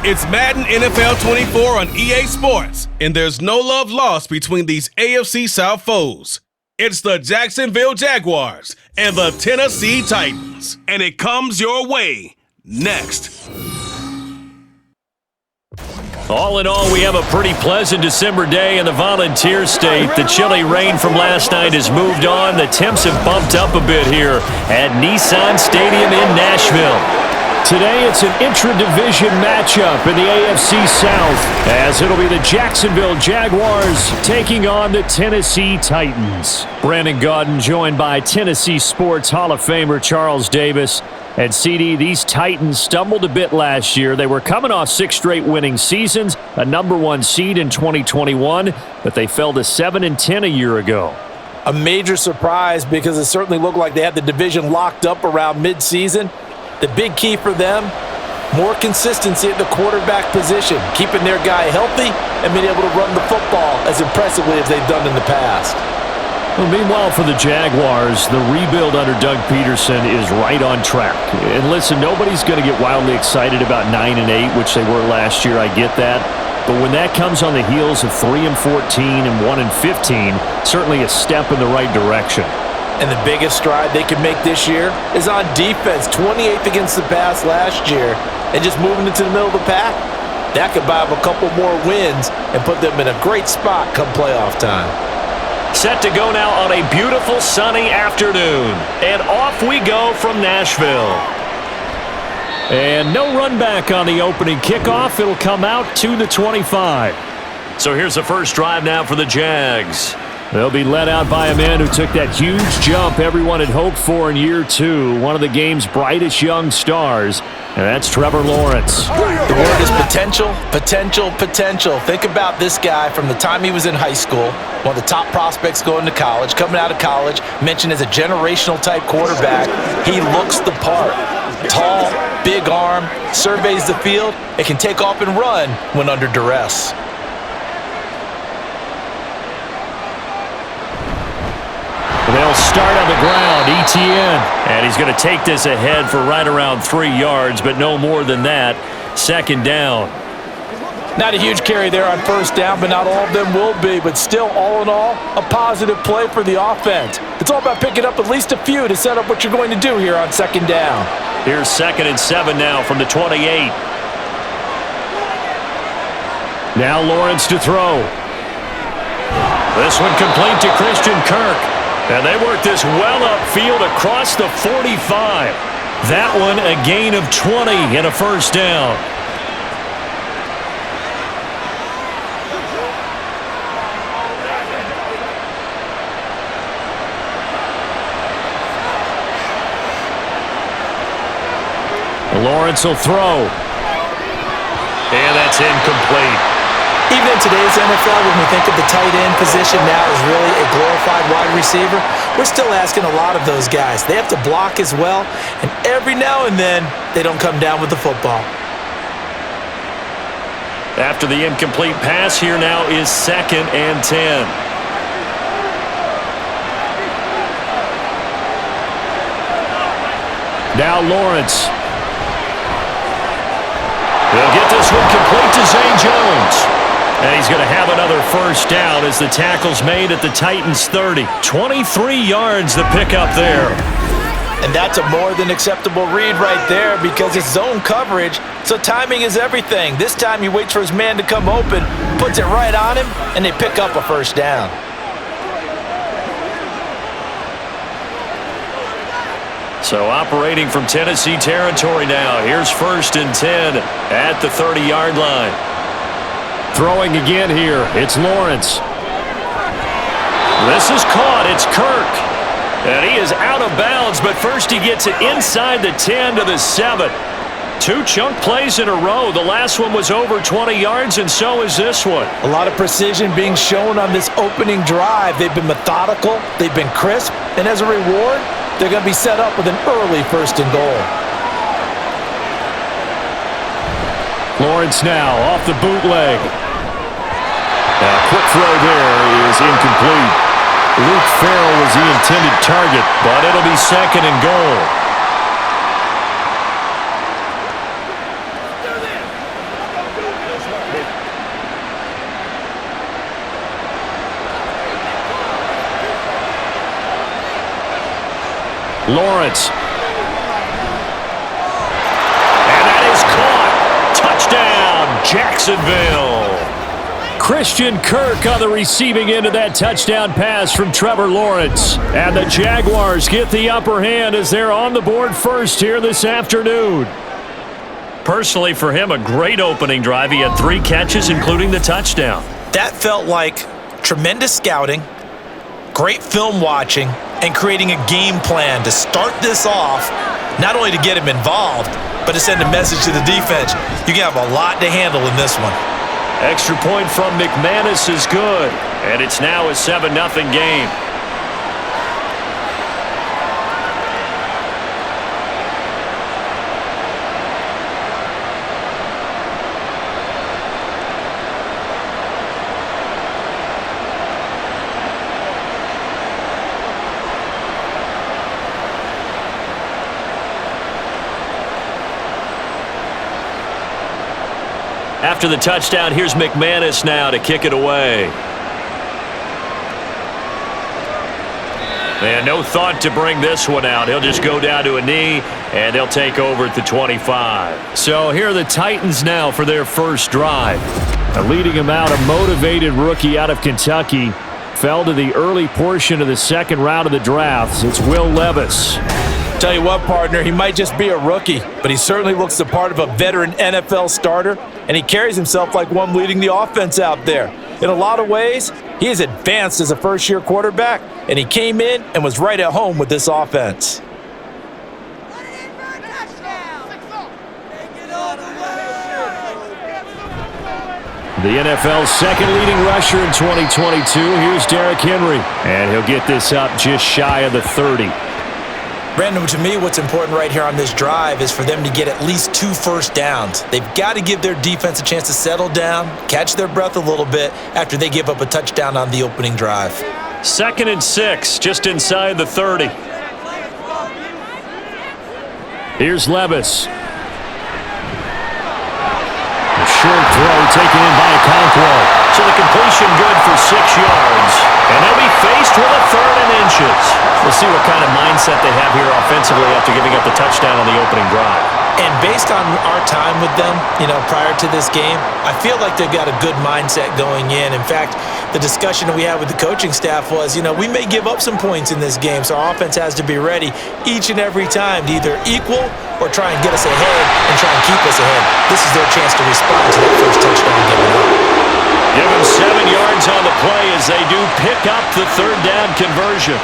It's Madden NFL 24 on EA Sports, and there's no love lost between these AFC South foes. It's the Jacksonville Jaguars and the Tennessee Titans, and it comes your way next. All in all, we have a pretty pleasant December day in the Volunteer State. The chilly rain from last night has moved on. The temps have bumped up a bit here at Nissan Stadium in Nashville. Today, it's an intra-division matchup in the AFC South, as it'll be the Jacksonville Jaguars taking on the Tennessee Titans. Brandon Gaudin joined by Tennessee Sports Hall of Famer Charles Davis. And CD, these Titans stumbled a bit last year. They were coming off 6 straight winning seasons, a #1 seed in 2021, but they fell to 7-10 a year ago. A major surprise because it certainly looked like they had the division locked up around midseason. The big key for them, more consistency at the quarterback position, keeping their guy healthy and being able to run the football as impressively as they've done in the past. Well, meanwhile, for the Jaguars, the rebuild under Doug Peterson is right on track. And listen, nobody's going to get wildly excited about 9-8, which they were last year. I get that. But when that comes on the heels of 3-14 and 1-15, certainly a step in the right direction. And the biggest stride they can make this year is on defense. 28th against the pass last year, and just moving into the middle of the pack. That could buy them a couple more wins and put them in a great spot come playoff time. Set to go now on a beautiful sunny afternoon. And off we go from Nashville. And no run back on the opening kickoff. It'll come out to the 25. So here's the first drive now for the Jags. They'll be led out by a man who took that huge jump everyone had hoped for in year 2, one of the game's brightest young stars, and that's Trevor Lawrence. The word is potential, potential, potential. Think about this guy from the time he was in high school, one of the top prospects going to college, coming out of college, mentioned as a generational type quarterback. He looks the part. Tall, big arm, surveys the field, and can take off and run when under duress. They'll start on the ground, ETN. And he's going to take this ahead for right around 3 yards, but no more than that. Second down. Not a huge carry there on first down, but not all of them will be. But still, all in all, a positive play for the offense. It's all about picking up at least a few to set up what you're going to do here on second down. Here's 2nd and 7 now from the 28. Now Lawrence to throw. This one complete to Christian Kirk. And they work this well upfield across the 45. That one a gain of 20 and a first down. Lawrence will throw. And that's incomplete. Even in today's NFL, when we think of the tight end position now as really a glorified wide receiver, we're still asking a lot of those guys. They have to block as well, and every now and then, they don't come down with the football. After the incomplete pass, here now is 2nd and 10. Now Lawrence. They'll get this one complete to Zay Jones. And he's going to have another first down as the tackle's made at the Titans' 30. 23 yards the pickup there. And that's a more than acceptable read right there because it's zone coverage, so timing is everything. This time he waits for his man to come open, puts it right on him, and they pick up a first down. So operating from Tennessee territory now. Here's 1st and 10 at the 30-yard line. Throwing again here. It's Lawrence. This is caught. It's Kirk. And he is out of bounds, but first he gets it inside the 10 to the 7. 2 chunk plays in a row. The last one was over 20 yards, and so is this one. A lot of precision being shown on this opening drive. They've been methodical. They've been crisp. And as a reward, they're going to be set up with an early 1st and goal. Lawrence now off the bootleg. A quick throw there is incomplete. Luke Farrell was the intended target, but it'll be 2nd and goal. Lawrence. And that is caught. Touchdown, Jacksonville. Christian Kirk on the receiving end of that touchdown pass from Trevor Lawrence. And the Jaguars get the upper hand as they're on the board first here this afternoon. Personally, for him, a great opening drive. He had 3 catches, including the touchdown. That felt like tremendous scouting, great film watching, and creating a game plan to start this off, not only to get him involved, but to send a message to the defense. You can have a lot to handle in this one. Extra point from McManus is good, and it's now a 7-0 game. After the touchdown, here's McManus now to kick it away. And no thought to bring this one out. He'll just go down to a knee, and they'll take over at the 25. So here are the Titans now for their first drive. Leading him out, a motivated rookie out of Kentucky. Fell to the early portion of the second round of the draft. It's Will Levis. Tell you what, partner, he might just be a rookie, but he certainly looks the part of a veteran NFL starter, and he carries himself like one leading the offense out there. In a lot of ways, he is advanced as a first-year quarterback, and he came in and was right at home with this offense. The NFL's second leading rusher in 2022. Here's Derrick Henry, and he'll get this up just shy of the 30. Brandon, to me, what's important right here on this drive is for them to get at least 2 first downs. They've got to give their defense a chance to settle down, catch their breath a little bit after they give up a touchdown on the opening drive. 2nd and 6, just inside the 30. Here's Levis. A short throw taken in by Okonkwo. So the completion good for 6 yards. And they'll be faced with a 3rd and inches. We'll see what kind of mindset they have here offensively after giving up the touchdown on the opening drive. And based on our time with them, prior to this game, I feel like they've got a good mindset going in. In fact, the discussion that we had with the coaching staff was, we may give up some points in this game, so our offense has to be ready each and every time to either equal or try and get us ahead and try and keep us ahead. This is their chance to respond to that first touchdown given up. Give them 7 yards on the play as they do pick up the 3rd down conversion.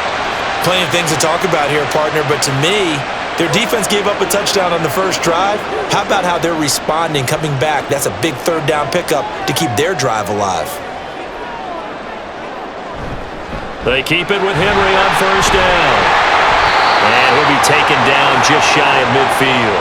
Plenty of things to talk about here, partner, but to me, their defense gave up a touchdown on the first drive. How about how they're responding, coming back? That's a big 3rd down pickup to keep their drive alive. They keep it with Henry on 1st down. And he'll be taken down just shy of midfield.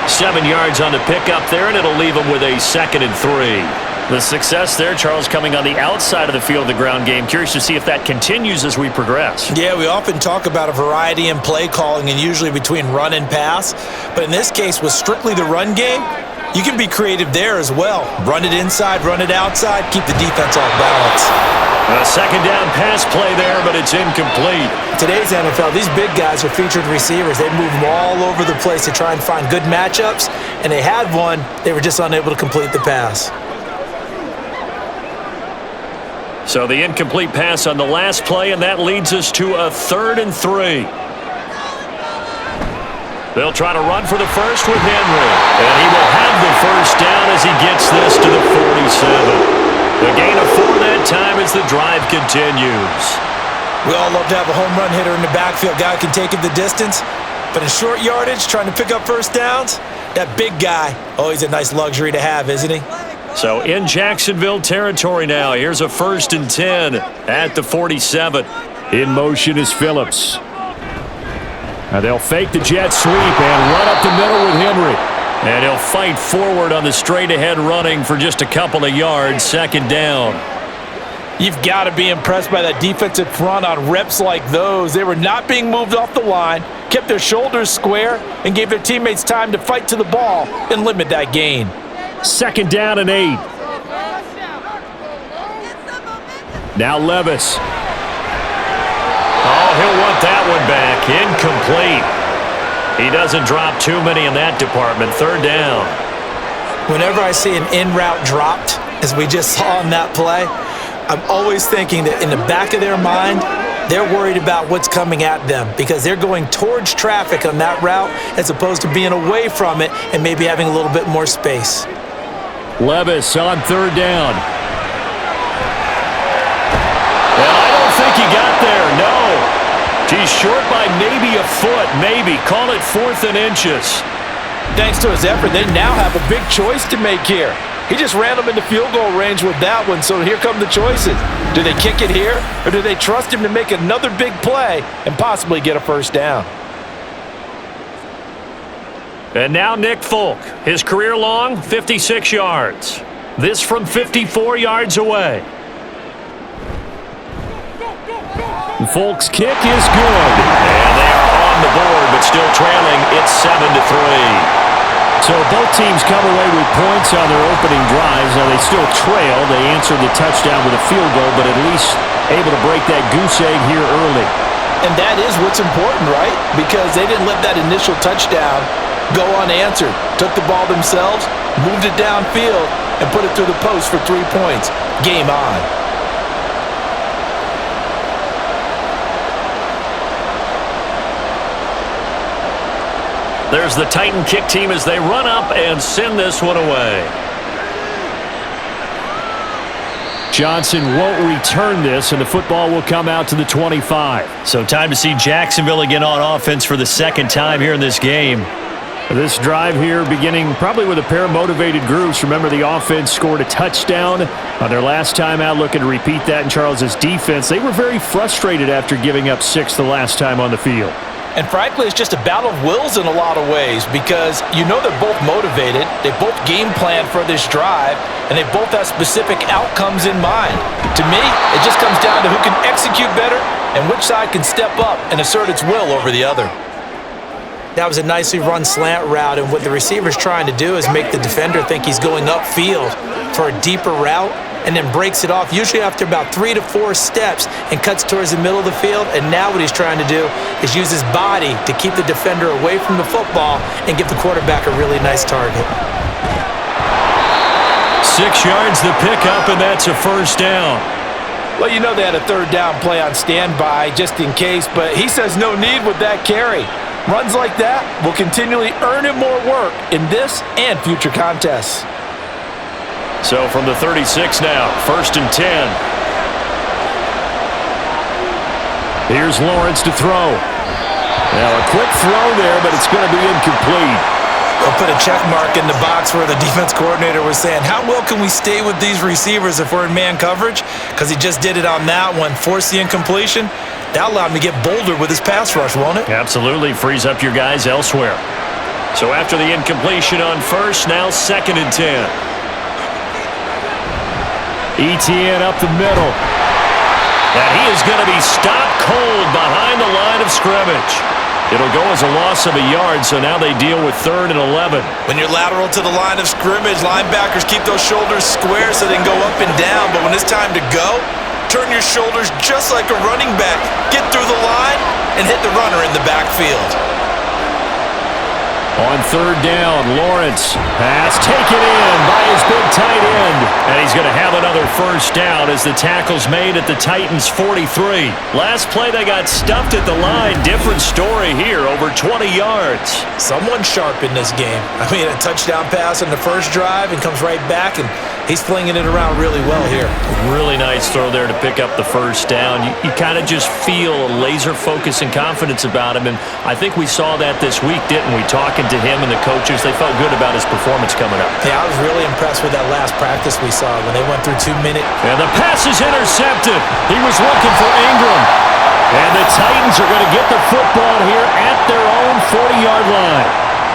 7 yards on the pickup there, and it'll leave him with a 2nd and 3. The success there, Charles, coming on the outside of the field of the ground game. Curious to see if that continues as we progress. Yeah, we often talk about a variety in play calling and usually between run and pass. But in this case, with strictly the run game, you can be creative there as well. Run it inside, run it outside, keep the defense off balance. A 2nd down pass play there, but it's incomplete. Today's NFL, these big guys are featured receivers. They move them all over the place to try and find good matchups, and they had one. They were just unable to complete the pass. So the incomplete pass on the last play, and that leads us to a 3rd and 3. They'll try to run for the first with Henry. And he will have the first down as he gets this to the 47. The gain of 4 that time as the drive continues. We all love to have a home run hitter in the backfield. Guy can take it the distance. But in short yardage, trying to pick up first downs, that big guy, always a nice luxury to have, isn't he? So in Jacksonville territory now. Here's a 1st and 10 at the 47. In motion is Phillips. Now they'll fake the jet sweep and run up the middle with Henry. And he'll fight forward on the straight-ahead running for just a couple of yards. 2nd down. You've got to be impressed by that defensive front on reps like those. They were not being moved off the line, kept their shoulders square, and gave their teammates time to fight to the ball and limit that gain. 2nd down and 8. Now Levis. Oh, he'll want that one back. Incomplete. He doesn't drop too many in that department. Third down. Whenever I see an in-route dropped, as we just saw in that play, I'm always thinking that in the back of their mind, they're worried about what's coming at them because they're going towards traffic on that route as opposed to being away from it and maybe having a little bit more space. Levis on third down. And I don't think he got there, no. He's short by maybe a foot, maybe. Call it 4th and inches. Thanks to his effort, they now have a big choice to make here. He just ran them into field goal range with that one, so here come the choices. Do they kick it here, or do they trust him to make another big play and possibly get a first down? And now Nick Folk. His career long, 56 yards. This from 54 yards away. Folk's kick is good. And they are on the board, but still trailing. It's 7-3. So both teams come away with points on their opening drives. Now they still trail. They answered the touchdown with a field goal, but at least able to break that goose egg here early. And that is what's important, right? Because they didn't let that initial touchdown go unanswered. Took the ball themselves, moved it downfield, and put it through the post for 3 points. Game on. There's the Titan kick team as they run up and send this one away. Johnson won't return this, and the football will come out to the 25. So time to see Jacksonville again on offense for the second time here in this game. This drive here beginning probably with a pair of motivated groups. Remember, the offense scored a touchdown on their last time out, looking to repeat that in Charles's defense. They were very frustrated after giving up 6 the last time on the field. And frankly, it's just a battle of wills in a lot of ways because you know they're both motivated, they both game plan for this drive, and they both have specific outcomes in mind. To me, it just comes down to who can execute better and which side can step up and assert its will over the other. That was a nicely run slant route, and what the receiver's trying to do is make the defender think he's going upfield for a deeper route and then breaks it off, usually after about 3 to 4 steps, and cuts towards the middle of the field. And now what he's trying to do is use his body to keep the defender away from the football and give the quarterback a really nice target. 6 yards the pickup, and that's a first down. Well, you know they had a third down play on standby just in case, but he says no need with that carry. Runs like that will continually earn him more work in this and future contests. So from the 36 now, 1st and 10. Here's Lawrence to throw. Now a quick throw there, but it's going to be incomplete. They'll put a check mark in the box where the defense coordinator was saying, how well can we stay with these receivers if we're in man coverage? Because he just did it on that one, forced the incompletion. That allowed him to get bolder with his pass rush, won't it? Absolutely, frees up your guys elsewhere. So after the incompletion on 1st, now 2nd and 10. ETN up the middle. And he is going to be stopped cold behind the line of scrimmage. It'll go as a loss of a yard, so now they deal with 3rd and 11. When you're lateral to the line of scrimmage, linebackers keep those shoulders square so they can go up and down. But when it's time to go, turn your shoulders just like a running back. Get through the line and hit the runner in the backfield. On 3rd down, Lawrence. Pass taken in by his big tight end. And he's going to have another first down as the tackle's made at the Titans' 43. Last play they got stuffed at the line. Different story here, over 20 yards. Someone sharp in this game. I mean, a touchdown pass on the first drive and comes right back, and he's flinging it around really well here. Really nice throw there to pick up the first down. You kind of just feel a laser focus and confidence about him, and I think we saw that this week, didn't we? Talking to him and the coaches, they felt good about his performance coming up. Yeah, I was really impressed with that last practice we saw when they went through 2 minutes. And the pass is intercepted. He was looking for Ingram. And the Titans are going to get the football here at their own 40-yard line.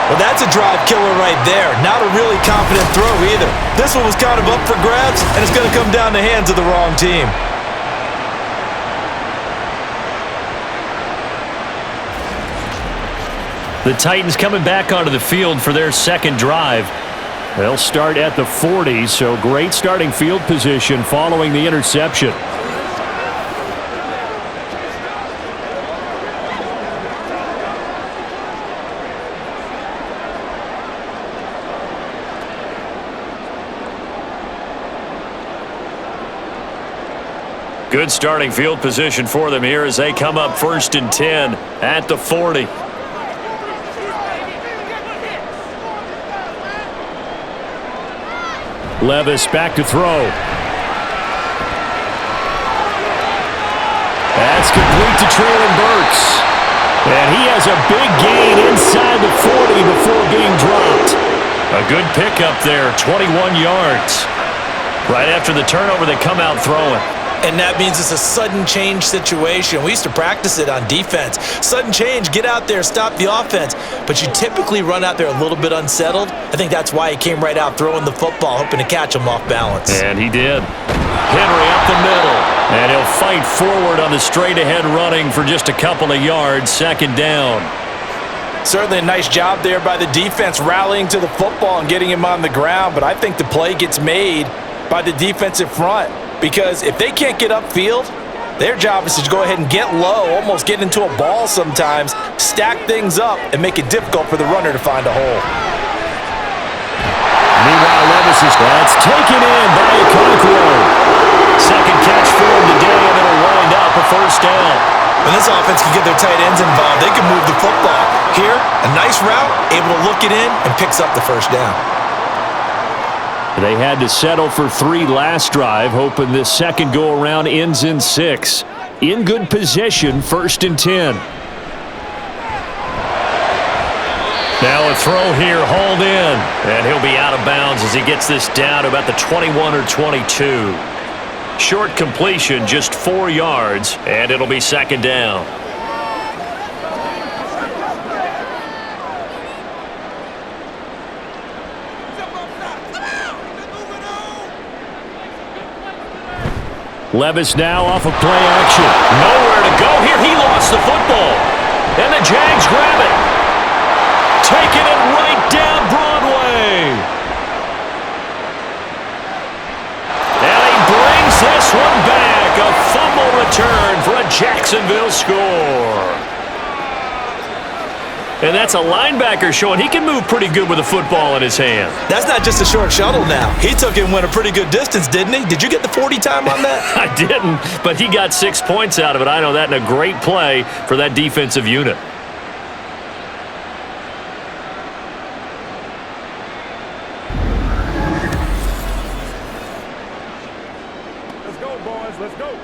Well, that's a drive killer right there. Not a really confident throw either. This one was kind of up for grabs, and it's going to come down the hands of the wrong team. The Titans coming back onto the field for their second drive. They'll start at the 40, so great starting field position following the interception. Good starting field position for them here as they come up 1st and 10 at the 40. Levis back to throw. That's complete to Traylon Burks. And he has a big gain inside the 40 before being dropped. A good pickup there, 21 yards. Right after the turnover, they come out throwing. And that means it's a sudden change situation. We used to practice it on defense. Sudden change, get out there, stop the offense. But you typically run out there a little bit unsettled. I think that's why he came right out throwing the football, hoping to catch him off balance. And he did. Henry up the middle. And he'll fight forward on the straight-ahead running for just a couple of yards, 2nd down. Certainly a nice job there by the defense rallying to the football and getting him on the ground. But I think the play gets made by the defensive front. Because if they can't get upfield, their job is to go ahead and get low, almost get into a ball sometimes, stack things up, and make it difficult for the runner to find a hole. Meanwhile, Levis is taken in by Okonkwo. Second catch for him today, and it'll wind up a 1st down. When this offense can get their tight ends involved, they can move the football. Here, a nice route, able to look it in, and picks up the 1st down. They had to settle for 3 last drive, hoping this second go-around ends in 6. In good position, 1st and 10. Now a throw here, hauled in. And he'll be out of bounds as he gets this down to about the 21 or 22. Short completion, just 4 yards, and it'll be 2nd down. Levis now off of play action. Nowhere to go here. He lost the football. And the Jags grab it. Taking it right down Broadway. And he brings this one back. A fumble return for a Jacksonville score. And that's a linebacker showing he can move pretty good with a football in his hand. That's not just a short shuttle now. He took it and went a pretty good distance, didn't he? Did you get the 40 time on that? I didn't, but he got 6 points out of it. I know that, and a great play for that defensive unit. Let's go, boys. Let's go.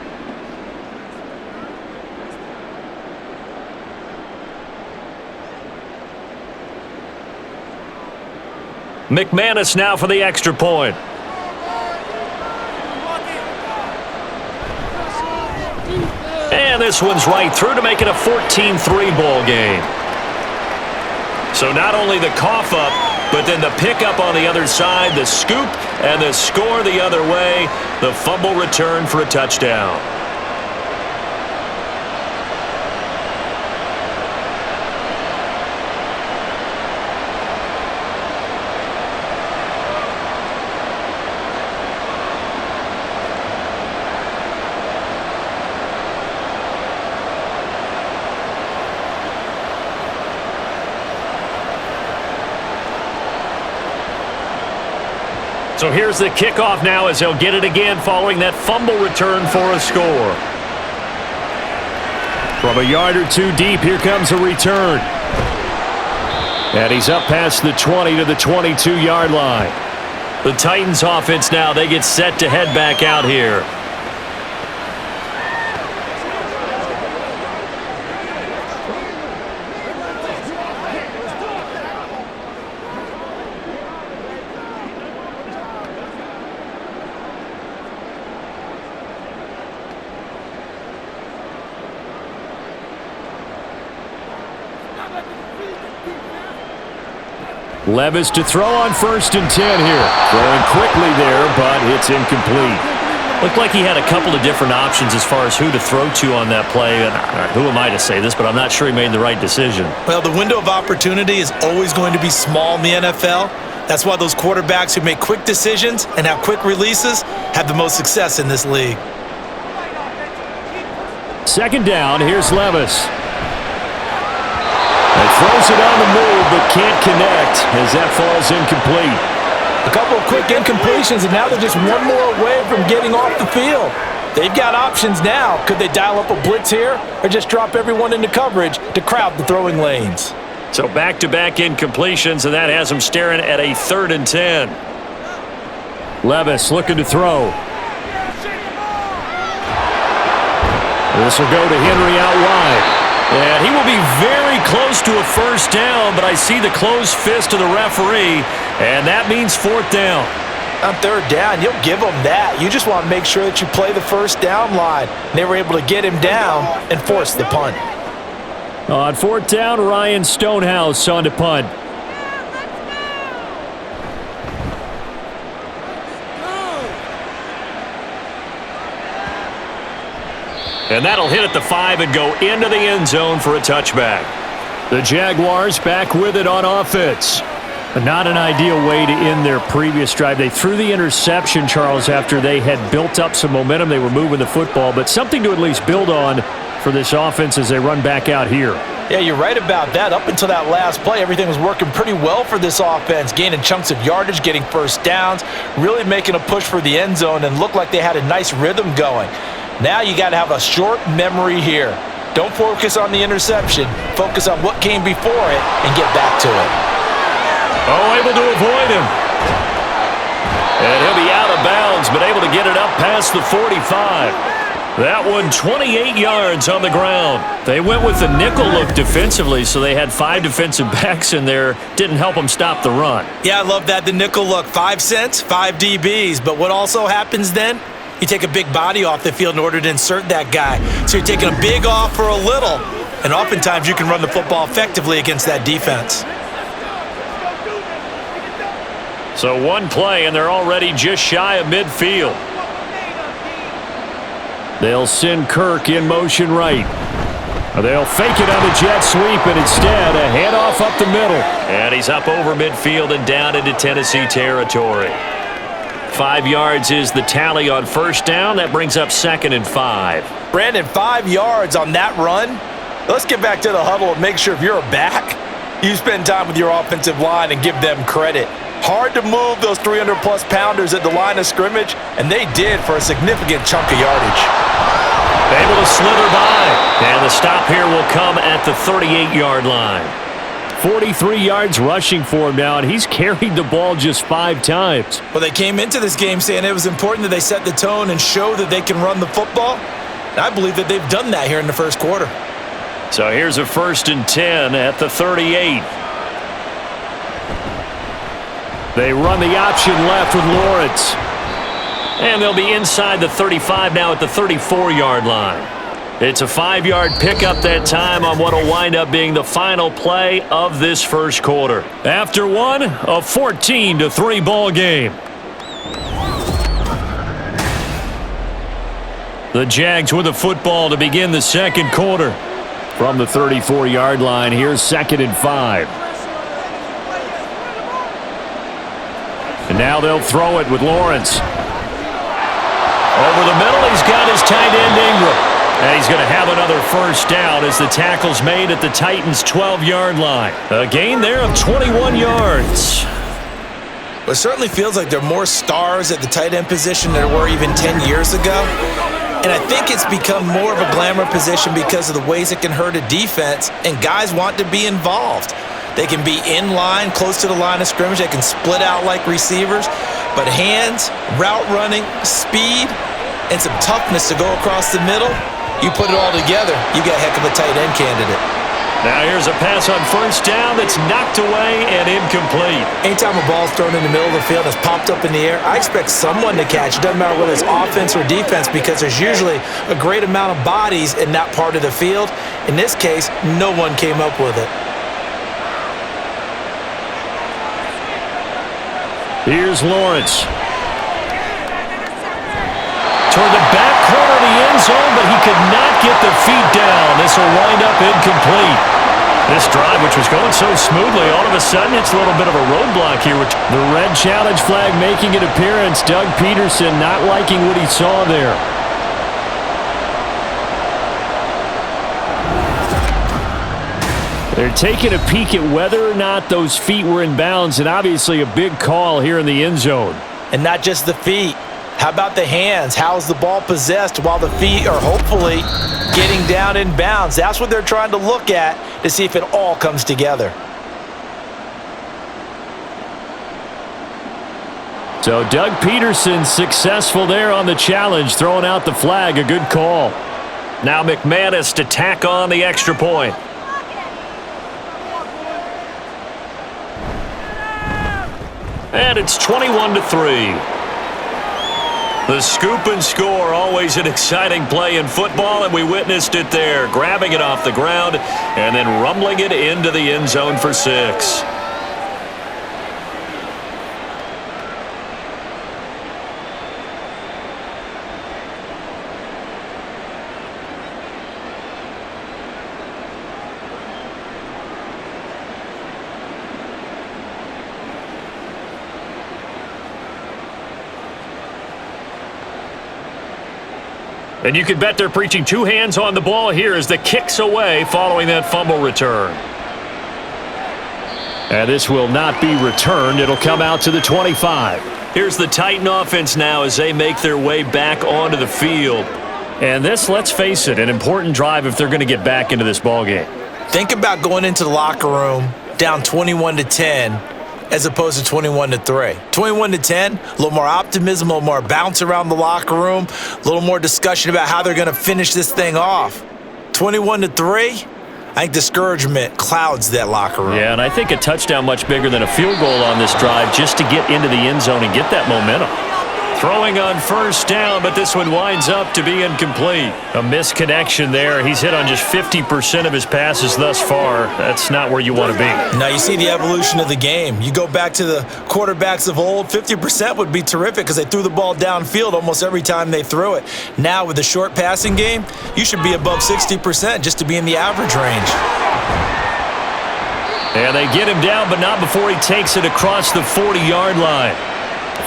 McManus now for the extra point. And this one's right through to make it a 14-3 ball game. So not only the cough up, but then the pickup on the other side, the scoop, and the score the other way. The fumble return for a touchdown. So here's the kickoff now as they'll get it again following that fumble return for a score. From a yard or 2 deep, here comes a return. And he's up past the 20 to the 22-yard line. The Titans offense now, they get set to head back out here. Levis to throw on 1st and 10 here. Throwing quickly there, but it's incomplete. Looked like he had a couple of different options as far as who to throw to on that play. And who am I to say this, but I'm not sure he made the right decision. Well, the window of opportunity is always going to be small in the NFL. That's why those quarterbacks who make quick decisions and have quick releases have the most success in this league. 2nd down, here's Levis. He throws it on the move, but can't connect as that falls incomplete. A couple of quick incompletions, and now they're just one more away from getting off the field. They've got options now. Could they dial up a blitz here or just drop everyone into coverage to crowd the throwing lanes? So back-to-back incompletions, and that has them staring at a 3rd and 10. Levis looking to throw. This will go to Henry out wide. And he will be very close to a first down, but I see the closed fist of the referee, and that means 4th down. On 3rd down, you'll give them that. You just want to make sure that you play the first down line. They were able to get him down and force the punt. On 4th down, Ryan Stonehouse on to punt. And that'll hit at the 5 and go into the end zone for a touchback. The Jaguars back with it on offense. Not an ideal way to end their previous drive. They threw the interception, Charles, after they had built up some momentum. They were moving the football, but something to at least build on for this offense as they run back out here. Yeah, you're right about that. Up until that last play, everything was working pretty well for this offense, gaining chunks of yardage, getting first downs, really making a push for the end zone, and looked like they had a nice rhythm going. Now you got to have a short memory here. Don't focus on the interception. Focus on what came before it and get back to it. Oh, able to avoid him. And he'll be out of bounds, but able to get it up past the 45. That one 28 yards on the ground. They went with the nickel look defensively, so they had 5 defensive backs in there. Didn't help them stop the run. Yeah, I love that, the nickel look. 5 cents, 5 DBs. But what also happens then? You take a big body off the field in order to insert that guy. So you're taking a big off for a little. And oftentimes you can run the football effectively against that defense. So one play, and they're already just shy of midfield. They'll send Kirk in motion right. They'll fake it on the jet sweep, and instead a handoff up the middle. And he's up over midfield and down into Tennessee territory. 5 yards is the tally on first down. That brings up 2nd and 5. Brandon, 5 yards on that run. Let's get back to the huddle and make sure if you're a back, you spend time with your offensive line and give them credit. Hard to move those 300-plus pounders at the line of scrimmage, and they did for a significant chunk of yardage. Able to slither by. And the stop here will come at the 38-yard line. 43 yards rushing for him now, and he's carried the ball just 5 times. Well, they came into this game saying it was important that they set the tone and show that they can run the football. And I believe that they've done that here in the first quarter. So here's a 1st and 10 at the 38. They run the option left with Lawrence. And they'll be inside the 35 now at the 34-yard line. It's a 5-yard pickup that time on what will wind up being the final play of this first quarter. After one, a 14-3 ball game. The Jags with the football to begin the second quarter. From the 34-yard line, here's 2nd and 5. And now they'll throw it with Lawrence. Over the middle, he's got his tight end Ingram. And he's going to have another first down as the tackle's made at the Titans' 12-yard line. A gain there of 21 yards. Well, it certainly feels like there are more stars at the tight end position than there were even 10 years ago. And I think it's become more of a glamour position because of the ways it can hurt a defense, and guys want to be involved. They can be in line, close to the line of scrimmage. They can split out like receivers. But hands, route running, speed, and some toughness to go across the middle, you put it all together, you got a heck of a tight end candidate. Now here's a pass on first down that's knocked away and incomplete. Anytime a ball's thrown in the middle of the field and it's popped up in the air, I expect someone to catch. It doesn't matter whether it's offense or defense because there's usually a great amount of bodies in that part of the field. In this case, no one came up with it. Here's Lawrence. Toward the back corner of the end zone, but he could not get the feet down. This will wind up incomplete. This drive, which was going so smoothly, all of a sudden it's a little bit of a roadblock here. The red challenge flag making an appearance. Doug Peterson not liking what he saw there. They're taking a peek at whether or not those feet were in bounds, and obviously a big call here in the end zone. And not just the feet. How about the hands? How's the ball possessed while the feet are hopefully getting down in bounds? That's what they're trying to look at to see if it all comes together. So Doug Peterson successful there on the challenge, throwing out the flag. A good call. Now McManus to tack on the extra point. And it's 21-3. The scoop and score, always an exciting play in football, and we witnessed it there, grabbing it off the ground and then rumbling it into the end zone for 6. And you can bet they're preaching two hands on the ball here as the kick's away following that fumble return. And this will not be returned. It'll come out to the 25. Here's the Titan offense now as they make their way back onto the field. And this, let's face it, an important drive if they're going to get back into this ballgame. Think about going into the locker room down 21-10 as opposed to 21-3. 21-10, a little more optimism, a little more bounce around the locker room, a little more discussion about how they're going to finish this thing off. 21-3, I think discouragement clouds that locker room. Yeah, and I think a touchdown much bigger than a field goal on this drive just to get into the end zone and get that momentum. Throwing on first down, but this one winds up to be incomplete. A misconnection there. He's hit on just 50% of his passes thus far. That's not where you want to be. Now you see the evolution of the game. You go back to the quarterbacks of old, 50% would be terrific because they threw the ball downfield almost every time they threw it. Now with the short passing game, you should be above 60% just to be in the average range. And they get him down, but not before he takes it across the 40-yard line.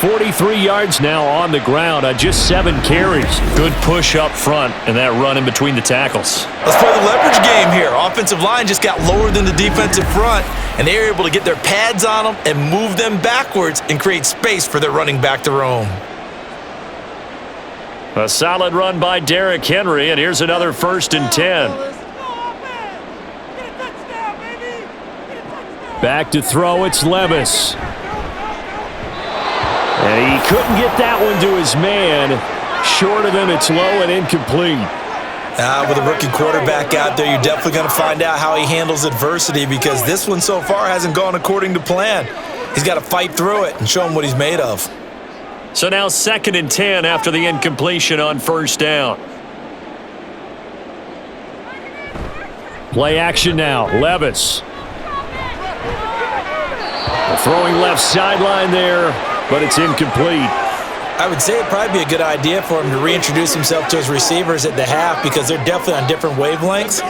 43 yards now on the ground on just 7 carries. Good push up front and that run in between the tackles. Let's play the leverage game here. Offensive line just got lower than the defensive front, and they were able to get their pads on them and move them backwards and create space for their running back to roam. A solid run by Derrick Henry, and here's another 1st and 10. Back to throw, it's Levis. And he couldn't get that one to his man. Short of him, it's low and incomplete. With a rookie quarterback out there, you're definitely going to find out how he handles adversity because this one so far hasn't gone according to plan. He's got to fight through it and show him what he's made of. So now 2nd and 10 after the incompletion on first down. Play action now, Levis. Throwing left sideline there, but it's incomplete. I would say it'd probably be a good idea for him to reintroduce himself to his receivers at the half because they're definitely on different wavelengths.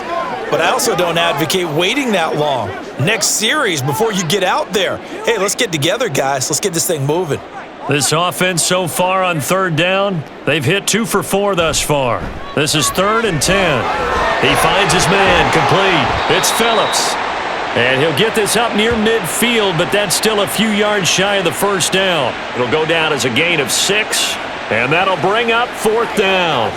But I also don't advocate waiting that long. Next series before you get out there. Hey, let's get together, guys. Let's get this thing moving. This offense so far on 3rd down, they've hit 2 for 4 thus far. This is 3rd and 10. He finds his man, complete. It's Phillips. And he'll get this up near midfield, but that's still a few yards shy of the 1st down. It'll go down as a gain of 6, and that'll bring up 4th down.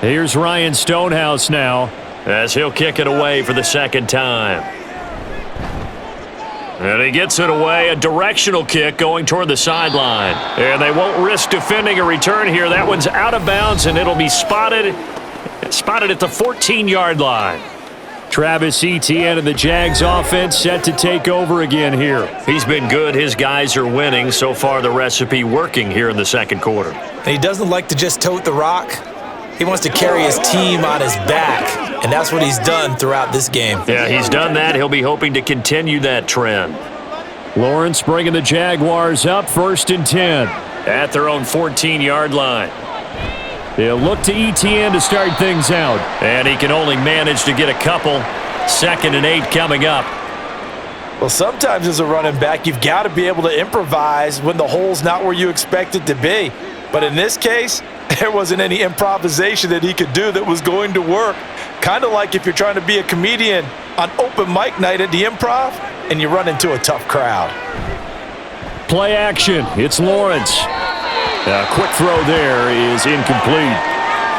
Here's Ryan Stonehouse now as he'll kick it away for the 2nd time. And he gets it away, a directional kick going toward the sideline. And they won't risk defending a return here. That one's out of bounds, and it'll be spotted at the 14-yard line. Travis Etienne and the Jags offense set to take over again here. He's been good. His guys are winning. So far, the recipe working here in the 2nd quarter. And he doesn't like to just tote the rock. He wants to carry his team on his back, and that's what he's done throughout this game. Yeah, he's done that. He'll be hoping to continue that trend. Lawrence bringing the Jaguars up, 1st and 10. At their own 14-yard line. They'll look to Etienne to start things out. And he can only manage to get a couple. 2nd and 8 coming up. Well, sometimes as a running back, you've got to be able to improvise when the hole's not where you expect it to be. But in this case, there wasn't any improvisation that he could do that was going to work. Kind of like if you're trying to be a comedian on open mic night at the Improv, and you run into a tough crowd. Play action. It's Lawrence. A quick throw there is incomplete.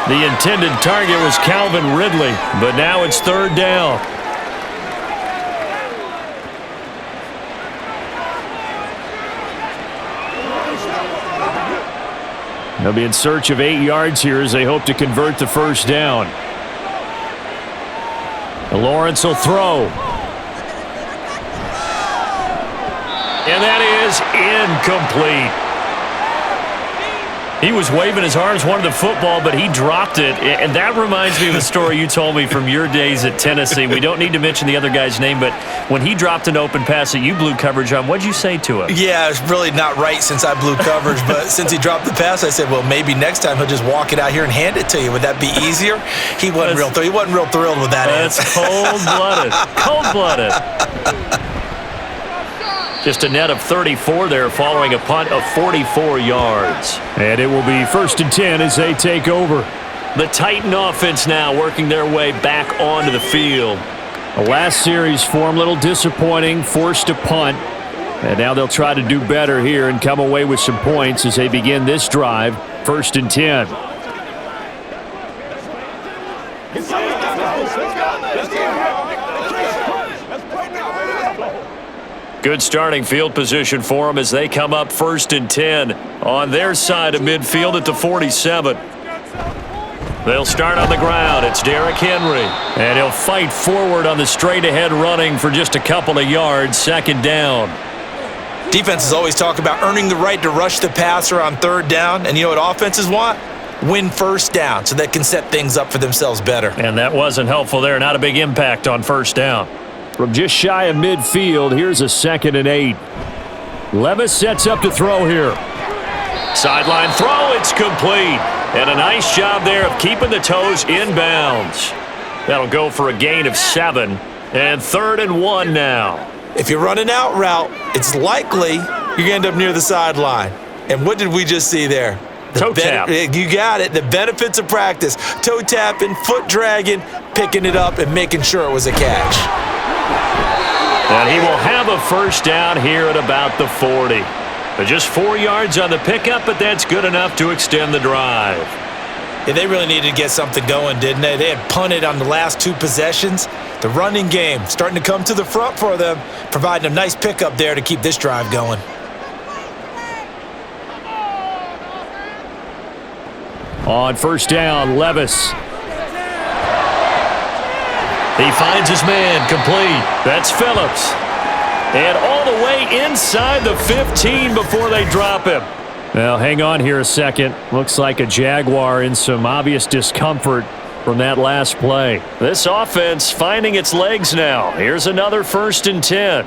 The intended target was Calvin Ridley, but now it's third down. They'll be in search of 8 yards here as they hope to convert the first down. Lawrence will throw. And that is incomplete. He was waving his arms, wanted the football, but he dropped it. And that reminds me of a story you told me from your days at Tennessee. We don't need to mention the other guy's name, but when he dropped an open pass that you blew coverage on, what'd you say to him? Yeah, it's really not right since I blew coverage, but since he dropped the pass, I said, well, maybe next time he'll just walk it out here and hand it to you. Would that be easier? He wasn't real thrilled with that answer. That's cold-blooded. Cold-blooded. Just a net of 34 there following a punt of 44 yards. And it will be 1st and 10 as they take over. The Titan offense now working their way back onto the field. The last series for them, a little disappointing, forced to punt. And now they'll try to do better here and come away with some points as they begin this drive, 1st and 10. Good starting field position for them as they come up 1st and 10 on their side of midfield at the 47. They'll start on the ground. It's Derrick Henry. And he'll fight forward on the straight-ahead running for just a couple of yards, 2nd down. Defenses always talk about earning the right to rush the passer on 3rd down. And you know what offenses want? Win 1st down so they can set things up for themselves better. And that wasn't helpful there. Not a big impact on 1st down. From just shy of midfield, here's a 2nd and 8. Levis sets up to throw here. Sideline throw, it's complete. And a nice job there of keeping the toes inbounds. That'll go for a gain of 7. And 3rd and 1 now. If you run an out route, it's likely you're going to end up near the sideline. And what did we just see there? Toe tap. You got it. The benefits of practice. Toe tapping, foot dragging, picking it up, and making sure it was a catch. And he will have a 1st down here at about the 40. But just 4 yards on the pickup, but that's good enough to extend the drive. Yeah, they really needed to get something going, didn't they? They had punted on the last 2 possessions. The running game starting to come to the front for them, providing a nice pickup there to keep this drive going. On 1st down, Levis. He finds his man, complete. That's Phillips. And all the way inside the 15 before they drop him. Well, hang on here a second. Looks like a Jaguar in some obvious discomfort from that last play. This offense finding its legs now. Here's another 1st and 10.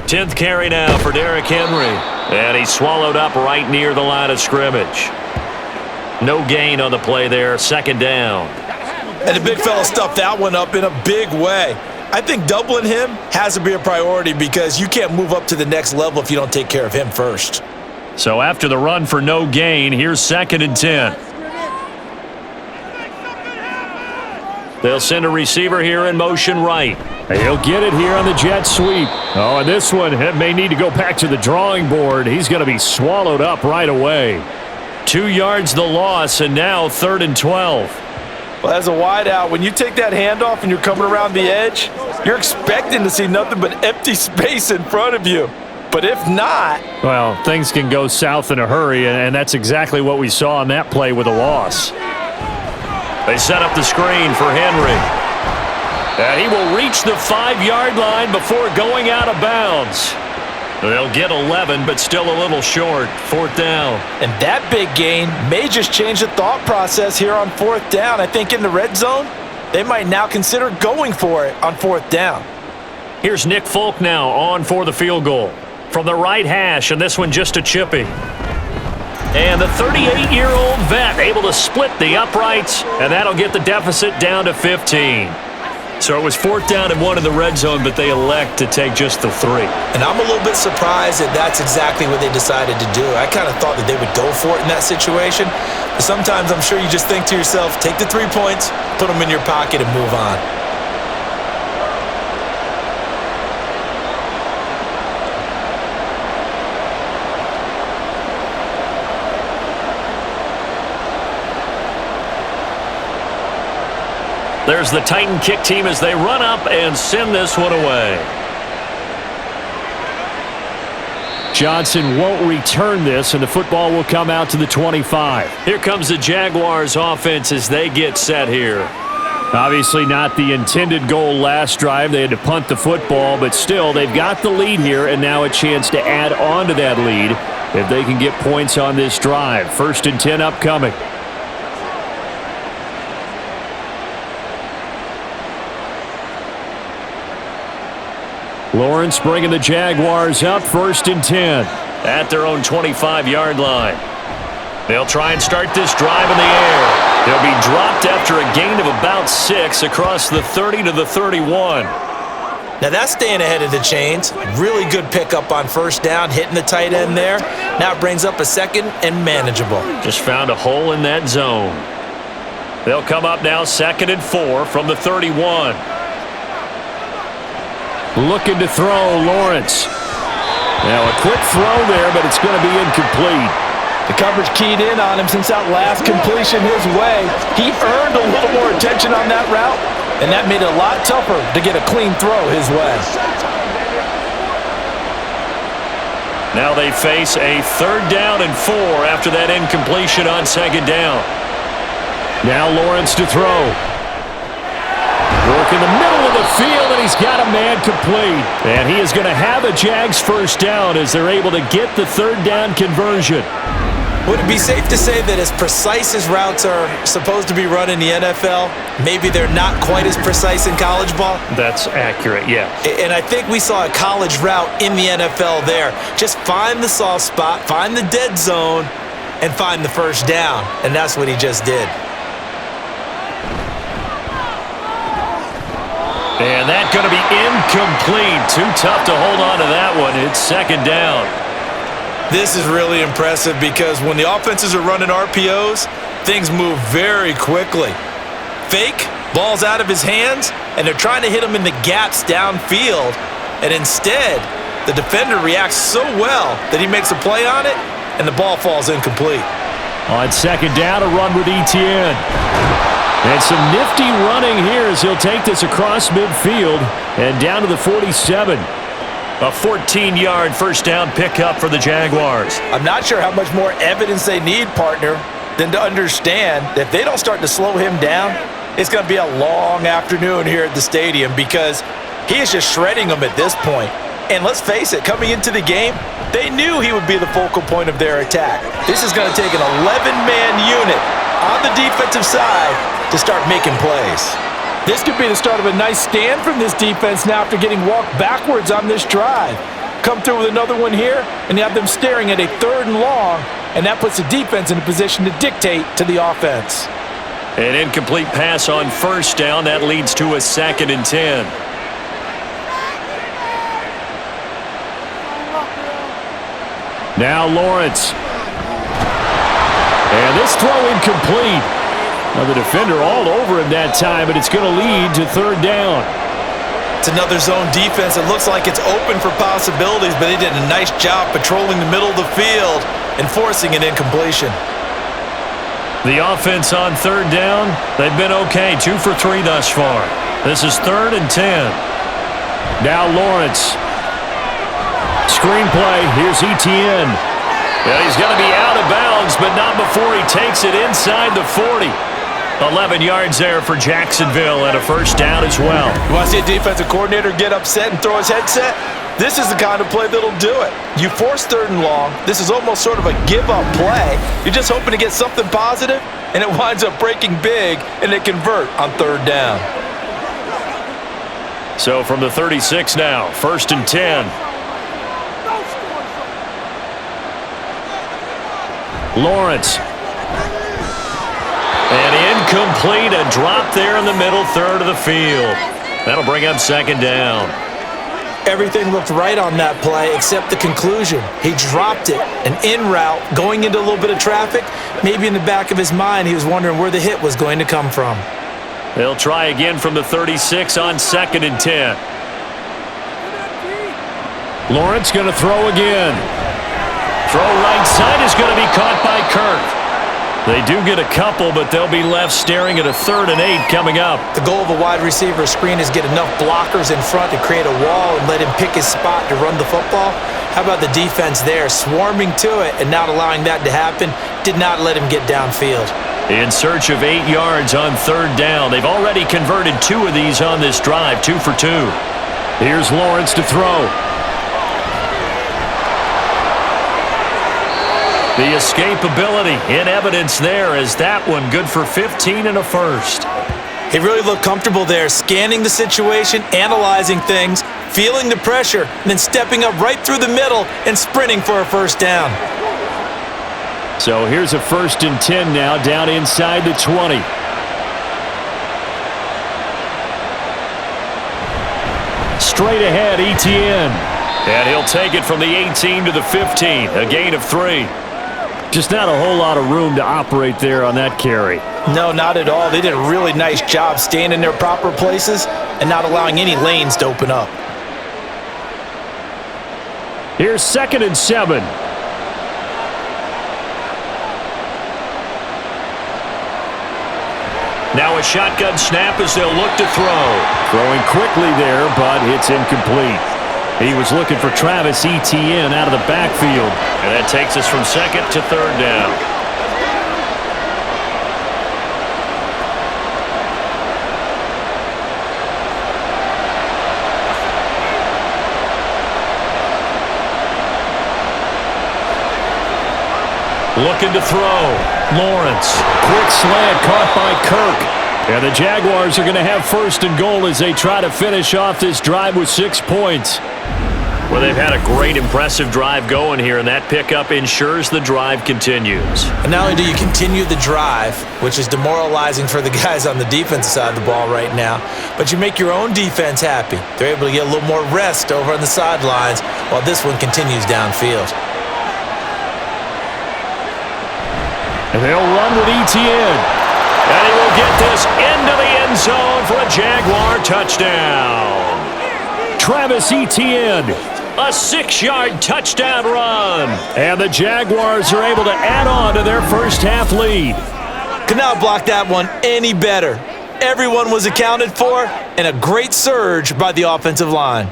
10th carry now for Derrick Henry. And he's swallowed up right near the line of scrimmage. No gain on the play there, 2nd down. And the big fella stuffed that one up in a big way. I think doubling him has to be a priority because you can't move up to the next level if you don't take care of him first. So after the run for no gain, here's 2nd and 10. They'll send a receiver here in motion right. He'll get it here on the jet sweep. Oh, and this one may need to go back to the drawing board. He's going to be swallowed up right away. 2 yards the loss, and now 3rd and 12. Well, as a wideout, when you take that handoff and you're coming around the edge, you're expecting to see nothing but empty space in front of you. But if not... Well, things can go south in a hurry, and that's exactly what we saw on that play with a loss. They set up the screen for Henry. And he will reach the 5-yard line before going out of bounds. They'll get 11, but still a little short. 4th down. And that big gain may just change the thought process here on 4th down. I think in the red zone, they might now consider going for it on 4th down. Here's Nick Folk now on for the field goal. From the right hash, and this one just a chippy. And the 38-year-old vet able to split the uprights, and that'll get the deficit down to 15. So it was 4th down and 1 in the red zone, but they elect to take just the 3. And I'm a little bit surprised that that's exactly what they decided to do. I kind of thought that they would go for it in that situation. But sometimes I'm sure you just think to yourself, take the 3 points, put them in your pocket, and move on. There's the Titan kick team as they run up and send this one away. Johnson won't return this, and the football will come out to the 25. Here comes the Jaguars offense as they get set here. Obviously not the intended goal last drive. They had to punt the football, but still, they've got the lead here, and now a chance to add on to that lead if they can get points on this drive. 1st and 10 upcoming. Lawrence bringing the Jaguars up, 1st and 10. At their own 25-yard line. They'll try and start this drive in the air. They'll be dropped after a gain of about 6 across the 30 to the 31. Now that's staying ahead of the chains. Really good pickup on 1st down, hitting the tight end there. Now it brings up a 2nd and manageable. Just found a hole in that zone. They'll come up now 2nd and 4 from the 31. Looking to throw, Lawrence. Now a quick throw there, but it's going to be incomplete. The coverage keyed in on him since that last completion his way. He earned a little more attention on that route, and that made it a lot tougher to get a clean throw his way. Now they face a 3rd down and 4 after that incompletion on 2nd down. Now Lawrence to throw. Work in the middle of the field, and he's got a man complete. And he is going to have a Jags 1st down as they're able to get the 3rd down conversion. Would it be safe to say that as precise as routes are supposed to be run in the NFL, maybe they're not quite as precise in college ball? That's accurate, yeah. And I think we saw a college route in the NFL there. Just find the soft spot, find the dead zone, and find the 1st down. And that's what he just did. And that's going to be incomplete. Too tough to hold on to that one. It's 2nd down. This is really impressive because when the offenses are running RPOs, things move very quickly. Fake, ball's out of his hands, and they're trying to hit him in the gaps downfield. And instead, the defender reacts so well that he makes a play on it, and the ball falls incomplete. On 2nd down, a run with Etienne. And some nifty running here as he'll take this across midfield and down to the 47. A 14-yard 1st down pickup for the Jaguars. I'm not sure how much more evidence they need, partner, than to understand that if they don't start to slow him down, it's going to be a long afternoon here at the stadium because he is just shredding them at this point. And let's face it, coming into the game, they knew he would be the focal point of their attack. This is going to take an 11-man unit on the defensive side to start making plays. This could be the start of a nice stand from this defense now after getting walked backwards on this drive. Come through with another one here, and you have them staring at a 3rd and long, and that puts the defense in a position to dictate to the offense. An incomplete pass on 1st down. That leads to a 2nd and 10. Now Lawrence. And this throw incomplete. Now the defender all over him that time, but it's going to lead to 3rd down. It's another zone defense. It looks like it's open for possibilities, but they did a nice job patrolling the middle of the field and forcing an incompletion. The offense on 3rd down, they've been okay. 2 for 3 thus far. This is 3rd and 10. Now Lawrence. Screenplay. Here's Etienne. Yeah, he's going to be out of bounds, but not before he takes it inside the 40. 11 yards there for Jacksonville and a 1st down as well. You want to see a defensive coordinator get upset and throw his headset? This is the kind of play that'll do it. You force 3rd and long. This is almost sort of a give-up play. You're just hoping to get something positive, and it winds up breaking big, and they convert on 3rd down. So from the 36 now, 1st and 10. Lawrence. And incomplete, a drop there in the middle 3rd of the field. That'll bring up 2nd down. Everything looked right on that play except the conclusion. He dropped it, an in route, going into a little bit of traffic. Maybe in the back of his mind, he was wondering where the hit was going to come from. They'll try again from the 36 on 2nd and 10. Lawrence going to throw again. Throw right side is going to be caught by Kirk. They do get a couple, but they'll be left staring at a 3rd and 8 coming up. The goal of a wide receiver screen is get enough blockers in front to create a wall and let him pick his spot to run the football. How about the defense there, swarming to it and not allowing that to happen? Did not let him get downfield. In search of 8 yards on 3rd down. They've already converted 2 of these on this drive, 2 for 2. Here's Lawrence to throw. The escapability in evidence there as that one good for 15 and a first. He really looked comfortable there, scanning the situation, analyzing things, feeling the pressure, and then stepping up right through the middle and sprinting for a first down. So here's a 1st and 10 now, down inside the 20. Straight ahead, Etienne. And he'll take it from the 18 to the 15, a gain of 3. Just not a whole lot of room to operate there on that carry. No, not at all. They did a really nice job staying in their proper places and not allowing any lanes to open up. Here's 2nd and 7. Now a shotgun snap as they'll look to throw. Throwing quickly there, but it's incomplete. He was looking for Travis Etienne out of the backfield. And that takes us from 2nd to 3rd down. Looking to throw. Lawrence. Quick slant caught by Kirk. And the Jaguars are going to have 1st and goal as they try to finish off this drive with 6 points. Well, they've had a great, impressive drive going here, and that pickup ensures the drive continues. And not only do you continue the drive, which is demoralizing for the guys on the defensive side of the ball right now, but you make your own defense happy. They're able to get a little more rest over on the sidelines while this one continues downfield. And they'll run with Etienne. And he will get this into the end zone for a Jaguar touchdown. Travis Etienne. A 6-yard touchdown run. And the Jaguars are able to add on to their first half lead. Could not block that one any better. Everyone was accounted for, and a great surge by the offensive line.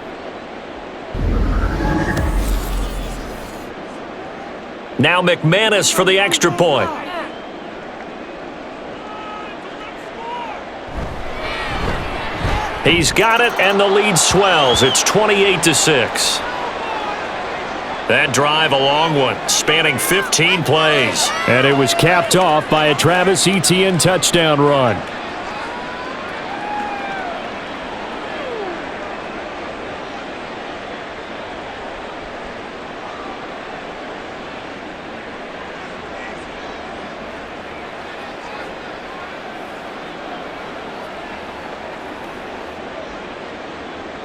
Now McManus for the extra point. He's got it, and the lead swells. It's 28-6. That drive, a long one, spanning 15 plays. And it was capped off by a Travis Etienne touchdown run.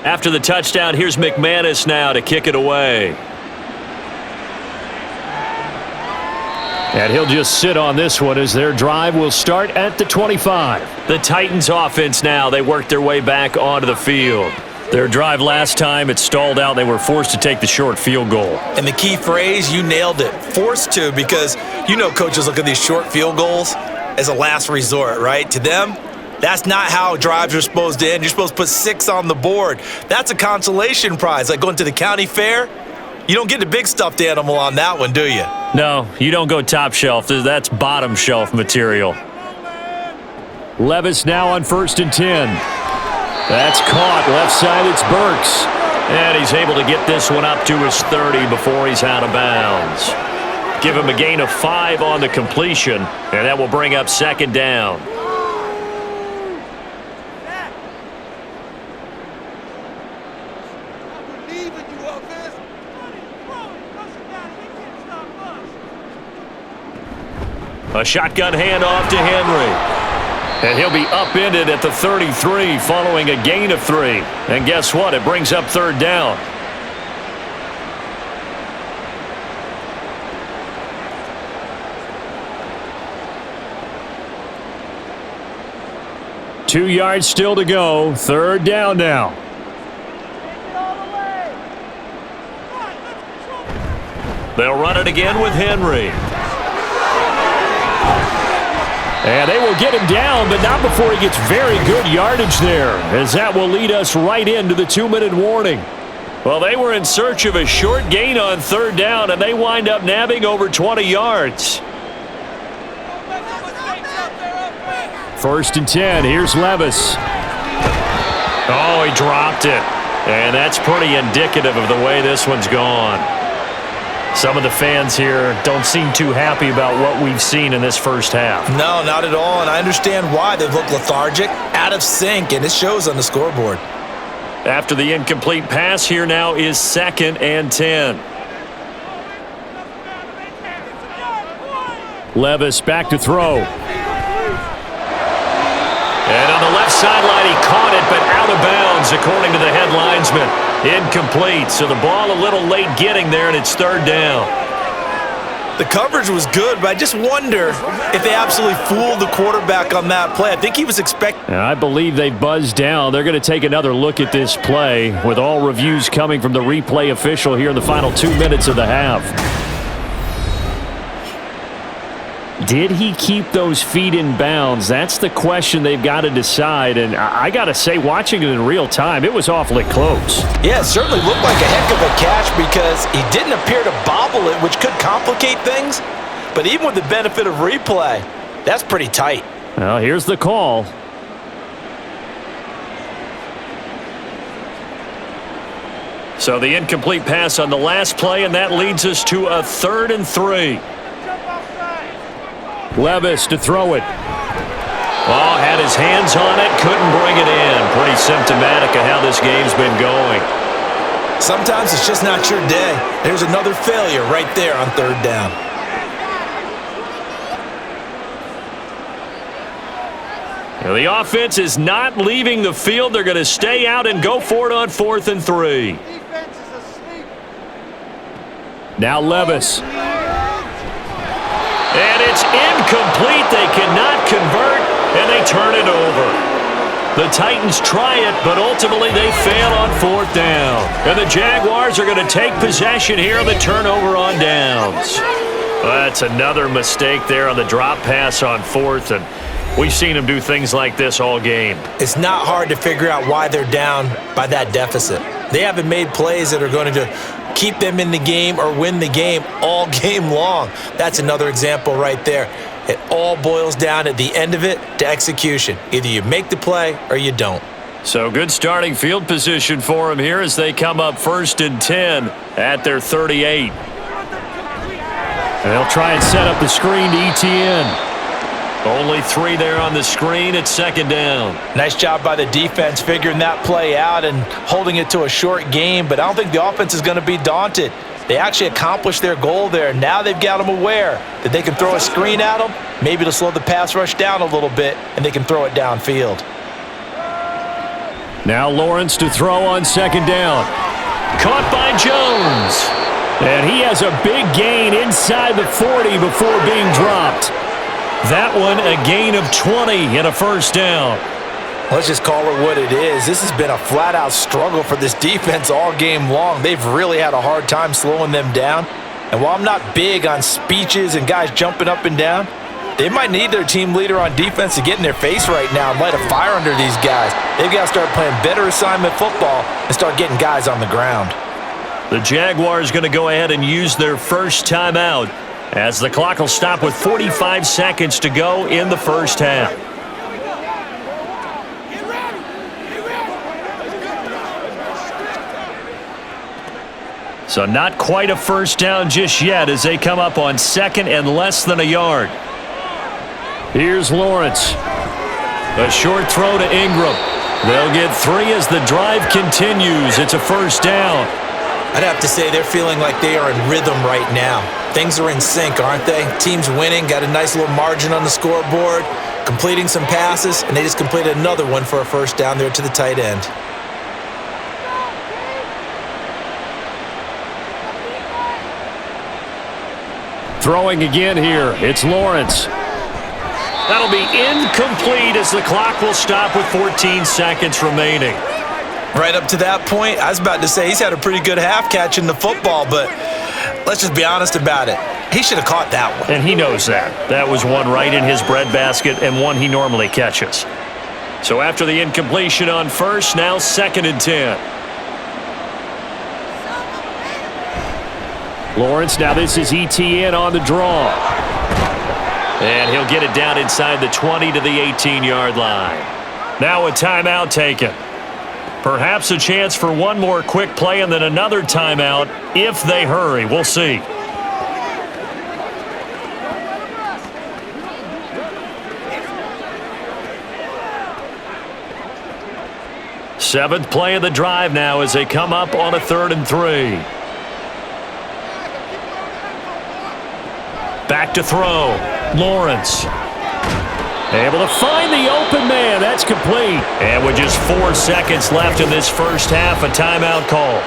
After the touchdown, here's McManus now to kick it away. And he'll just sit on this one as their drive will start at the 25. The Titans offense now, they work their way back onto the field. Their drive last time, it stalled out. They were forced to take the short field goal. And the key phrase, you nailed it, forced to, because you know coaches look at these short field goals as a last resort, right? To them, that's not how drives are supposed to end. You're supposed to put 6 on the board. That's a consolation prize, like going to the county fair. You don't get the big stuffed animal on that one, do you? No, you don't go top shelf. That's bottom shelf material. Levis now on 1st and 10. That's caught. Left side, it's Burks. And he's able to get this one up to his 30 before he's out of bounds. Give him a gain of 5 on the completion, and that will bring up 2nd down. A shotgun handoff to Henry. And he'll be upended at the 33 following a gain of 3. And guess what? It brings up 3rd down. Two yards still to go. 3rd down now. They'll run it again with Henry. And they will get him down, but not before he gets very good yardage there, as that will lead us right into the 2-minute warning. Well, they were in search of a short gain on third down, and they wind up nabbing over 20 yards. 1st and 10. Here's Levis. Oh, he dropped it. And that's pretty indicative of the way this one's gone. Some of the fans here don't seem too happy about what we've seen in this first half. No, not at all, and I understand why. They look lethargic, out of sync, and it shows on the scoreboard. After the incomplete pass, here now is 2nd and 10. Levis back to throw. And on the left sideline, he caught it, but out of bounds, according to the head linesman. Incomplete, so the ball a little late getting there, and it's 3rd down. The coverage was good, but I just wonder if they absolutely fooled the quarterback on that play. I think he was expecting. And I believe they buzzed down. They're going to take another look at this play, with all reviews coming from the replay official here in the final 2 minutes of the half. Did he keep those feet in bounds? That's the question they've got to decide. And I got to say, watching it in real time, it was awfully close. Yeah, it certainly looked like a heck of a catch because he didn't appear to bobble it, which could complicate things. But even with the benefit of replay, that's pretty tight. Well, here's the call. So the incomplete pass on the last play, and that leads us to a 3rd and 3. Levis to throw it. Oh, had his hands on it, couldn't bring it in. Pretty symptomatic of how this game's been going. Sometimes it's just not your day. There's another failure right there on 3rd down. Now, the offense is not leaving the field. They're going to stay out and go for it on 4th and 3. Now Levis. And it's incomplete. They cannot convert, and they turn it over. The Titans try it, but ultimately they fail on 4th down. And the Jaguars are going to take possession here on the turnover on downs. That's another mistake there on the drop pass on 4th, and we've seen them do things like this all game. It's not hard to figure out why they're down by that deficit. They haven't made plays that are going to keep them in the game or win the game all game long. That's another example right there. It all boils down at the end of it to execution. Either you make the play or you don't. So good starting field position for them here as they come up 1st and 10 at their 38. And they'll try and set up the screen to ETN. Only 3 there on the screen at 2nd down. Nice job by the defense figuring that play out and holding it to a short game, but I don't think the offense is going to be daunted. They actually accomplished their goal there. Now they've got them aware that they can throw a screen at them, maybe to slow the pass rush down a little bit, and they can throw it downfield. Now Lawrence to throw on 2nd down. Caught by Jones. And he has a big gain inside the 40 before being dropped. That one a gain of 20 and a 1st down. Let's just call it what it is. This has been a flat-out struggle for this defense all game long. They've really had a hard time slowing them down. And while I'm not big on speeches and guys jumping up and down, they might need their team leader on defense to get in their face right now and light a fire under these guys. They've got to start playing better assignment football and start getting guys on the ground. The Jaguars going to go ahead and use their first timeout as the clock will stop with 45 seconds to go in the first half. So not quite a 1st down just yet as they come up on 2nd and less than a yard. Here's Lawrence. A short throw to Ingram. They'll get 3 as the drive continues. It's a 1st down. I'd have to say they're feeling like they are in rhythm right now. Things are in sync, aren't they? Team's winning, got a nice little margin on the scoreboard, completing some passes, and they just completed another one for a 1st down there to the tight end. Throwing again here. It's Lawrence. That'll be incomplete as the clock will stop with 14 seconds remaining. Right up to that point, I was about to say he's had a pretty good half catching the football, but let's just be honest about it. He should have caught that one. And he knows that. That was one right in his breadbasket and one he normally catches. So after the incompletion on first, now 2nd and 10. Lawrence, now this is ETN on the draw. And he'll get it down inside the 20 to the 18-yard line. Now a timeout taken. Perhaps a chance for one more quick play and then another timeout if they hurry. We'll see. Seventh play of the drive now as they come up on a 3rd and 3. Back to throw. Lawrence. Able to find the open man. That's complete. And with just 4 seconds left in this first half, a timeout call.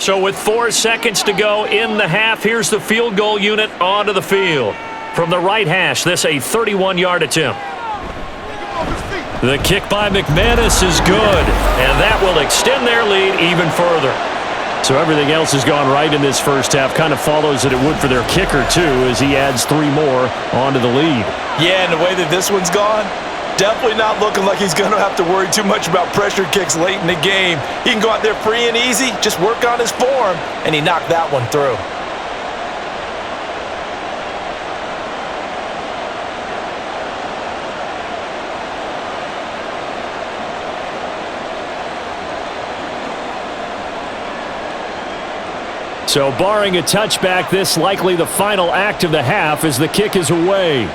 So with 4 seconds to go in the half, here's the field goal unit onto the field. From the right hash, this a 31-yard attempt. The kick by McManus is good, and that will extend their lead even further. So everything else has gone right in this first half. Kind of follows that it would for their kicker, too, as he adds 3 more onto the lead. Yeah, and the way that this one's gone, definitely not looking like he's going to have to worry too much about pressure kicks late in the game. He can go out there free and easy, just work on his form, and he knocked that one through. So barring a touchback, this likely the final act of the half as the kick is away.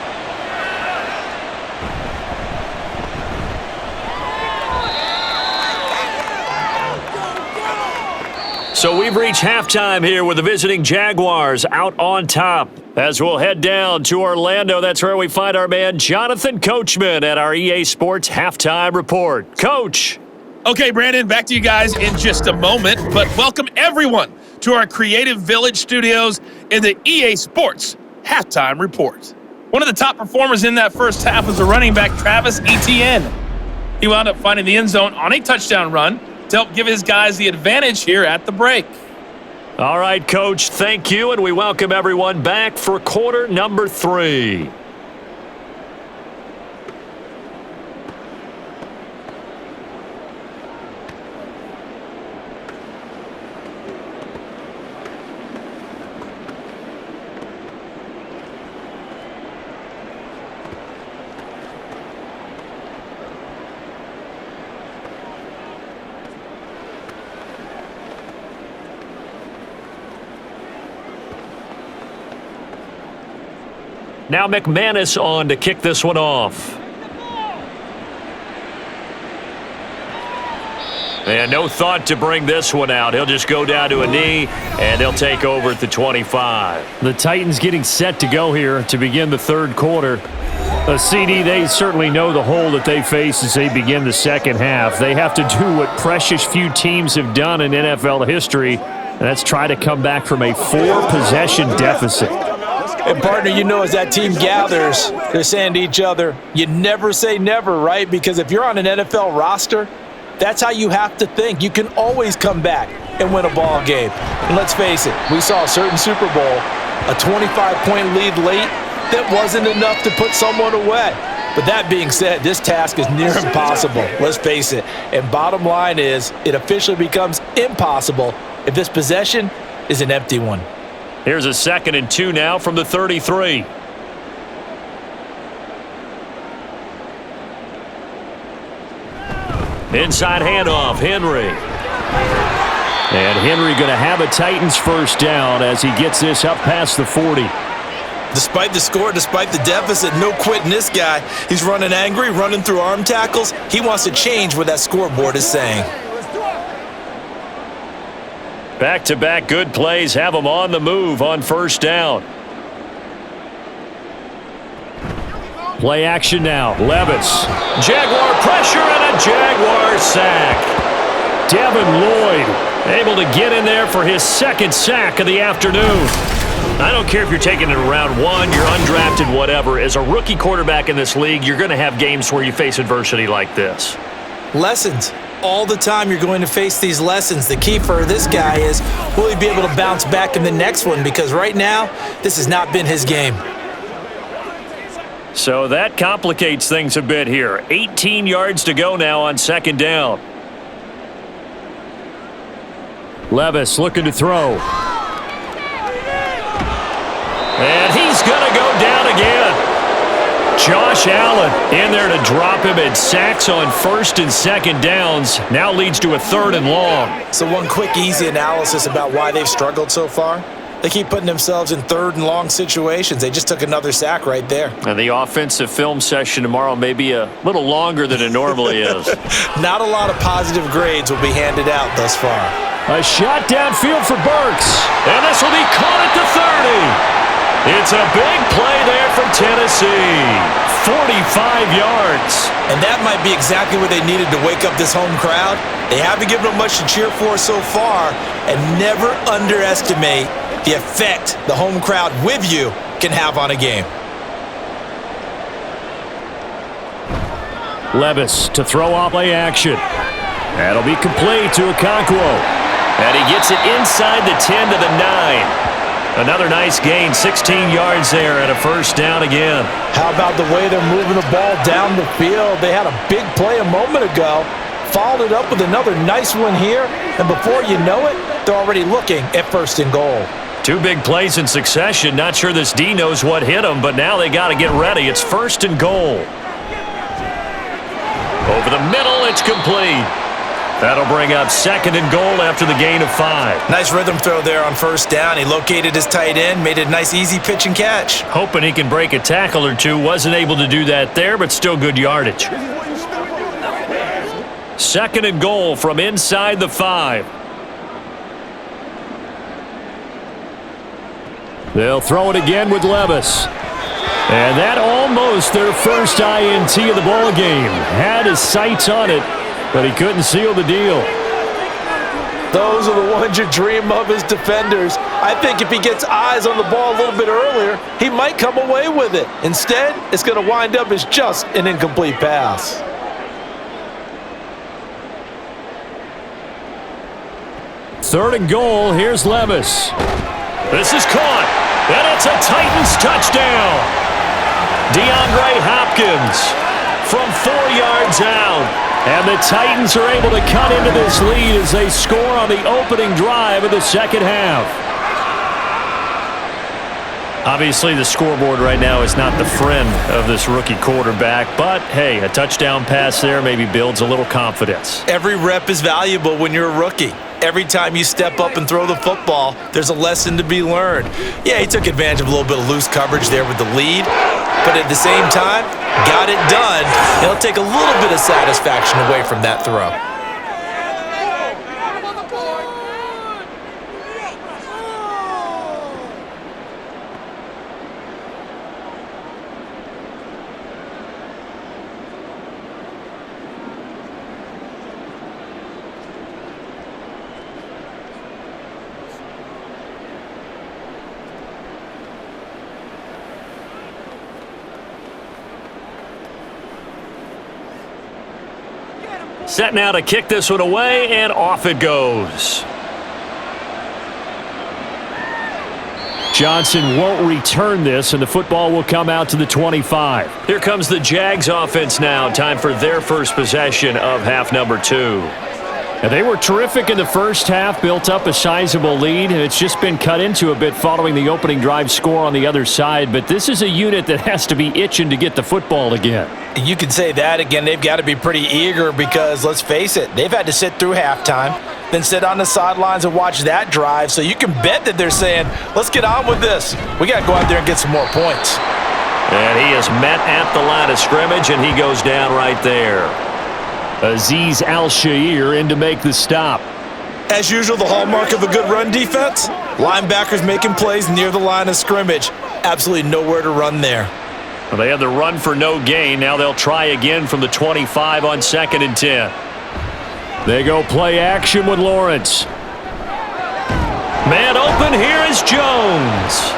So we've reached halftime here with the visiting Jaguars out on top. As we'll head down to Orlando, that's where we find our man Jonathan Coachman at our EA Sports Halftime Report. Coach. Okay, Brandon, back to you guys in just a moment, but welcome everyone to our Creative Village studios in the EA Sports Halftime Report. One of the top performers in that first half was the running back Travis Etienne. He wound up finding the end zone on a touchdown run to help give his guys the advantage here at the break. All right, Coach, thank you, and we welcome everyone back for quarter number 3. Now McManus on to kick this one off. And no thought to bring this one out. He'll just go down to a knee, and they'll take over at the 25. The Titans getting set to go here to begin the third quarter. CD, they certainly know the hole that they face as they begin the second half. They have to do what precious few teams have done in NFL history, and that's try to come back from a 4-possession deficit. And, partner, you know, as that team gathers, they're saying to each other, you never say never, right? Because if you're on an NFL roster, that's how you have to think. You can always come back and win a ball game. And let's face it, we saw a certain Super Bowl, a 25-point lead late, that wasn't enough to put someone away. But that being said, this task is near impossible. Let's face it. And bottom line is, it officially becomes impossible if this possession is an empty one. Here's a 2nd and 2 now from the 33. Inside handoff, Henry. And Henry going to have a Titans first down as he gets this up past the 40. Despite the score, despite the deficit, no quitting this guy. He's running angry, running through arm tackles. He wants to change what that scoreboard is saying. Back-to-back good plays have him on the move on first down. Play action now. Levis. Jaguar pressure and a Jaguar sack. Devin Lloyd. Able to get in there for his second sack of the afternoon. I don't care if you're taking it in round one, you're undrafted, whatever. As a rookie quarterback in this league, you're going to have games where you face adversity like this. Lessons. All the time you're going to face these lessons. The key for this guy is, will he be able to bounce back in the next one? Because right now, this has not been his game. So that complicates things a bit here. 18 yards to go now on second down. Levis looking to throw. And he's going to go down again. Josh Allen in there to drop him at sacks on first and second downs. Now leads to a 3rd and long. So one quick, easy analysis about why they've struggled so far. They keep putting themselves in 3rd and long situations. They just took another sack right there. And the offensive film session tomorrow may be a little longer than it normally is. Not a lot of positive grades will be handed out thus far. A shot downfield for Burks. And this will be caught at the 30. It's a big play there for Tennessee. 45 yards. And that might be exactly what they needed to wake up this home crowd. They haven't given them much to cheer for so far, and never underestimate the effect the home crowd with you can have on a game. Levis to throw off play action. That'll be complete to Okonkwo. And he gets it inside the 10 to the 9. Another nice gain, 16 yards there and a first down again. How about the way they're moving the ball down the field? They had a big play a moment ago, followed it up with another nice one here, and before you know it, they're already looking at 1st and goal. 2 big plays in succession. Not sure this D knows what hit him, but now they got to get ready. It's 1st and goal. Over the middle, it's complete. That'll bring up 2nd and goal after the gain of 5. Nice rhythm throw there on 1st down. He located his tight end, made it a nice easy pitch and catch. Hoping he can break a tackle or two. Wasn't able to do that there, but still good yardage. 2nd and goal from inside the 5. They'll throw it again with Levis. And that almost their first INT of the ball game. Had his sights on it, but he couldn't seal the deal. Those are the ones you dream of as defenders. I think if he gets eyes on the ball a little bit earlier, he might come away with it. Instead, it's going to wind up as just an incomplete pass. Third and goal, here's Levis. This is caught, and it's a Titans touchdown. DeAndre Hopkins from 4 yards out. And the Titans are able to cut into this lead as they score on the opening drive of the second half. Obviously, the scoreboard right now is not the friend of this rookie quarterback, but hey, a touchdown pass there maybe builds a little confidence. Every rep is valuable when you're a rookie. Every time you step up and throw the football, there's a lesson to be learned. Yeah, he took advantage of a little bit of loose coverage there with the lead, but at the same time, got it done. It'll take a little bit of satisfaction away from that throw. Set now to kick this one away, and off it goes. Johnson won't return this, and the football will come out to the 25. Here comes the Jags offense now. Time for their first possession of half number 2. And they were terrific in the first half, built up a sizable lead, and it's just been cut into a bit following the opening drive score on the other side. But this is a unit that has to be itching to get the football again. You could say that again. They've got to be pretty eager because, let's face it, they've had to sit through halftime, then sit on the sidelines and watch that drive. So you can bet that they're saying, let's get on with this. We got to go out there and get some more points. And he is met at the line of scrimmage, and he goes down right there. Azeez Al-Shaair in to make the stop. As usual, the hallmark of a good run defense, linebackers making plays near the line of scrimmage. Absolutely nowhere to run there. Well, they had the run for no gain. Now they'll try again from the 25 on 2nd and 10. They go play action with Lawrence. Man open, here is Jones.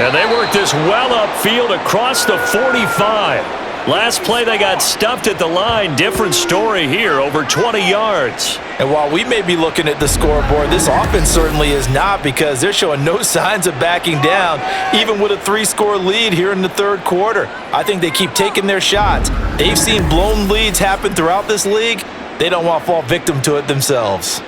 And they work this well upfield across the 45. Last play, they got stuffed at the line. Different story here, over 20 yards. And while we may be looking at the scoreboard, this offense certainly is not, because they're showing no signs of backing down, even with a 3-score lead here in the third quarter. I think they keep taking their shots. They've seen blown leads happen throughout this league. They don't want to fall victim to it themselves.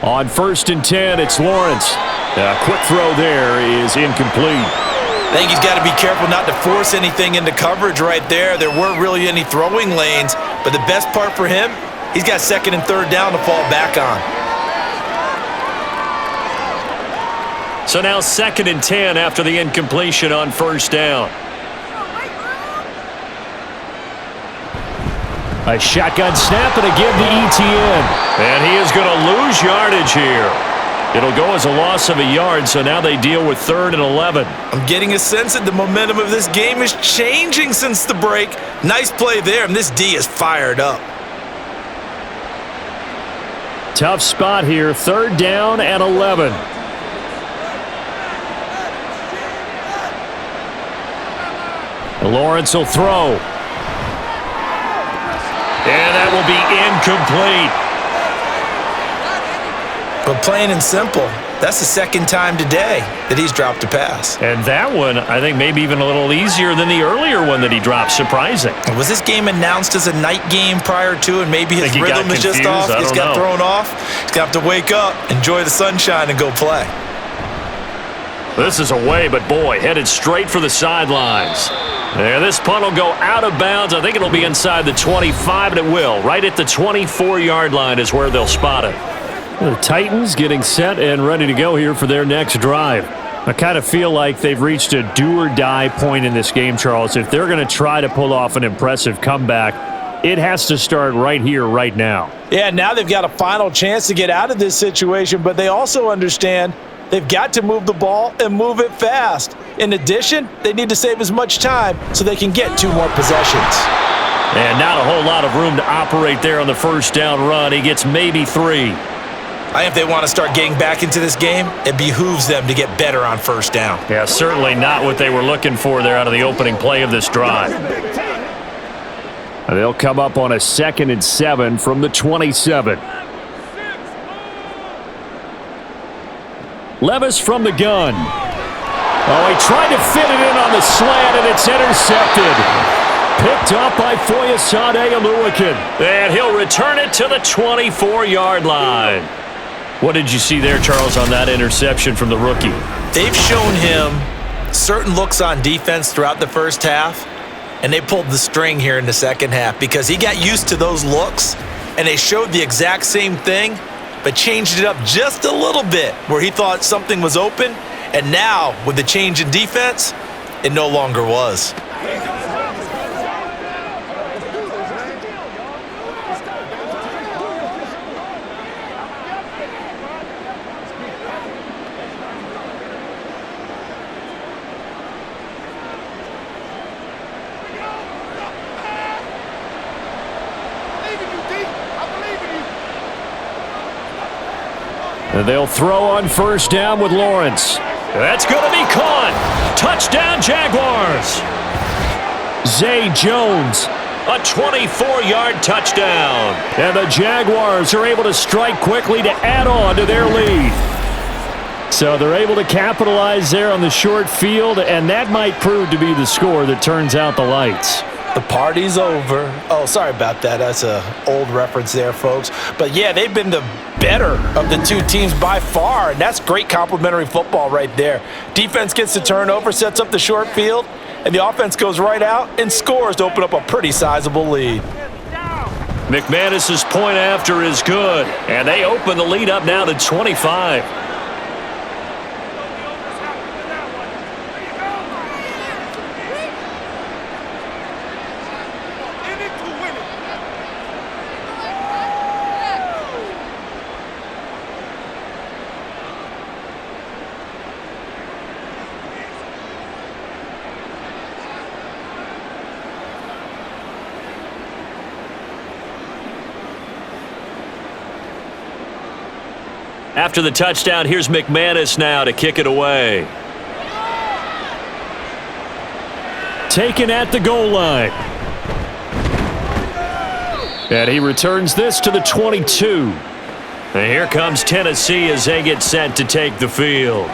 On 1st and 10, it's Lawrence. A quick throw there is incomplete. I think he's got to be careful not to force anything into coverage right there. There weren't really any throwing lanes, but the best part for him, he's got 2nd and 3rd down to fall back on. So now 2nd and 10 after the incompletion on 1st down. A shotgun snap and again to ETN. And he is going to lose yardage here. It'll go as a loss of a yard, so now they deal with 3rd and 11. I'm getting a sense that the momentum of this game is changing since the break. Nice play there, and this D is fired up. Tough spot here, 3rd down and 11. Lawrence will throw. And that will be incomplete. But plain and simple, that's the 2nd time today that he's dropped a pass. And that one, I think, maybe even a little easier than the earlier one that he dropped. Surprising. Was this game announced as a night game prior to, and maybe his rhythm is just off? He's got thrown off. He's going to have to wake up, enjoy the sunshine, and go play. This is away, but boy, headed straight for the sidelines. There, this punt will go out of bounds. I think it'll be inside the 25, and it will. Right at the 24-yard line is where they'll spot it. The Titans getting set and ready to go here for their next drive. I kind of feel like they've reached a do-or-die point in this game, Charles. If they're going to try to pull off an impressive comeback, it has to start right here, right now. Yeah, now they've got a final chance to get out of this situation, but they also understand they've got to move the ball and move it fast. In addition, they need to save as much time so they can get 2 more possessions. And not a whole lot of room to operate there on the 1st down run. He gets maybe 3. I think if they want to start getting back into this game, it behooves them to get better on 1st down. Yeah, certainly not what they were looking for there out of the opening play of this drive. They'll come up on a 2nd and 7 from the 27. Levis from the gun. Oh, he tried to fit it in on the slant, and it's intercepted. Picked up by Foyesade Oluwakin. And he'll return it to the 24-yard line. What did you see there, Charles, on that interception from the rookie? They've shown him certain looks on defense throughout the first half, and they pulled the string here in the second half because he got used to those looks, and they showed the exact same thing, but changed it up just a little bit where he thought something was open, and now, with the change in defense, it no longer was. And they'll throw on 1st down with Lawrence. That's going to be caught. Touchdown, Jaguars. Zay Jones. A 24-yard touchdown. And the Jaguars are able to strike quickly to add on to their lead. So they're able to capitalize there on the short field, and that might prove to be the score that turns out the lights. The party's over. Oh, sorry about that. That's an old reference there, folks. But, yeah, they've been the better of the 2 teams by far, and that's great complimentary football right there. Defense gets the turnover, sets up the short field, and the offense goes right out and scores to open up a pretty sizable lead. McManus's point after is good, and they open the lead up now to 25. After the touchdown, here's McManus now to kick it away. Taken at the goal line. And he returns this to the 22. And here comes Tennessee as they get set to take the field.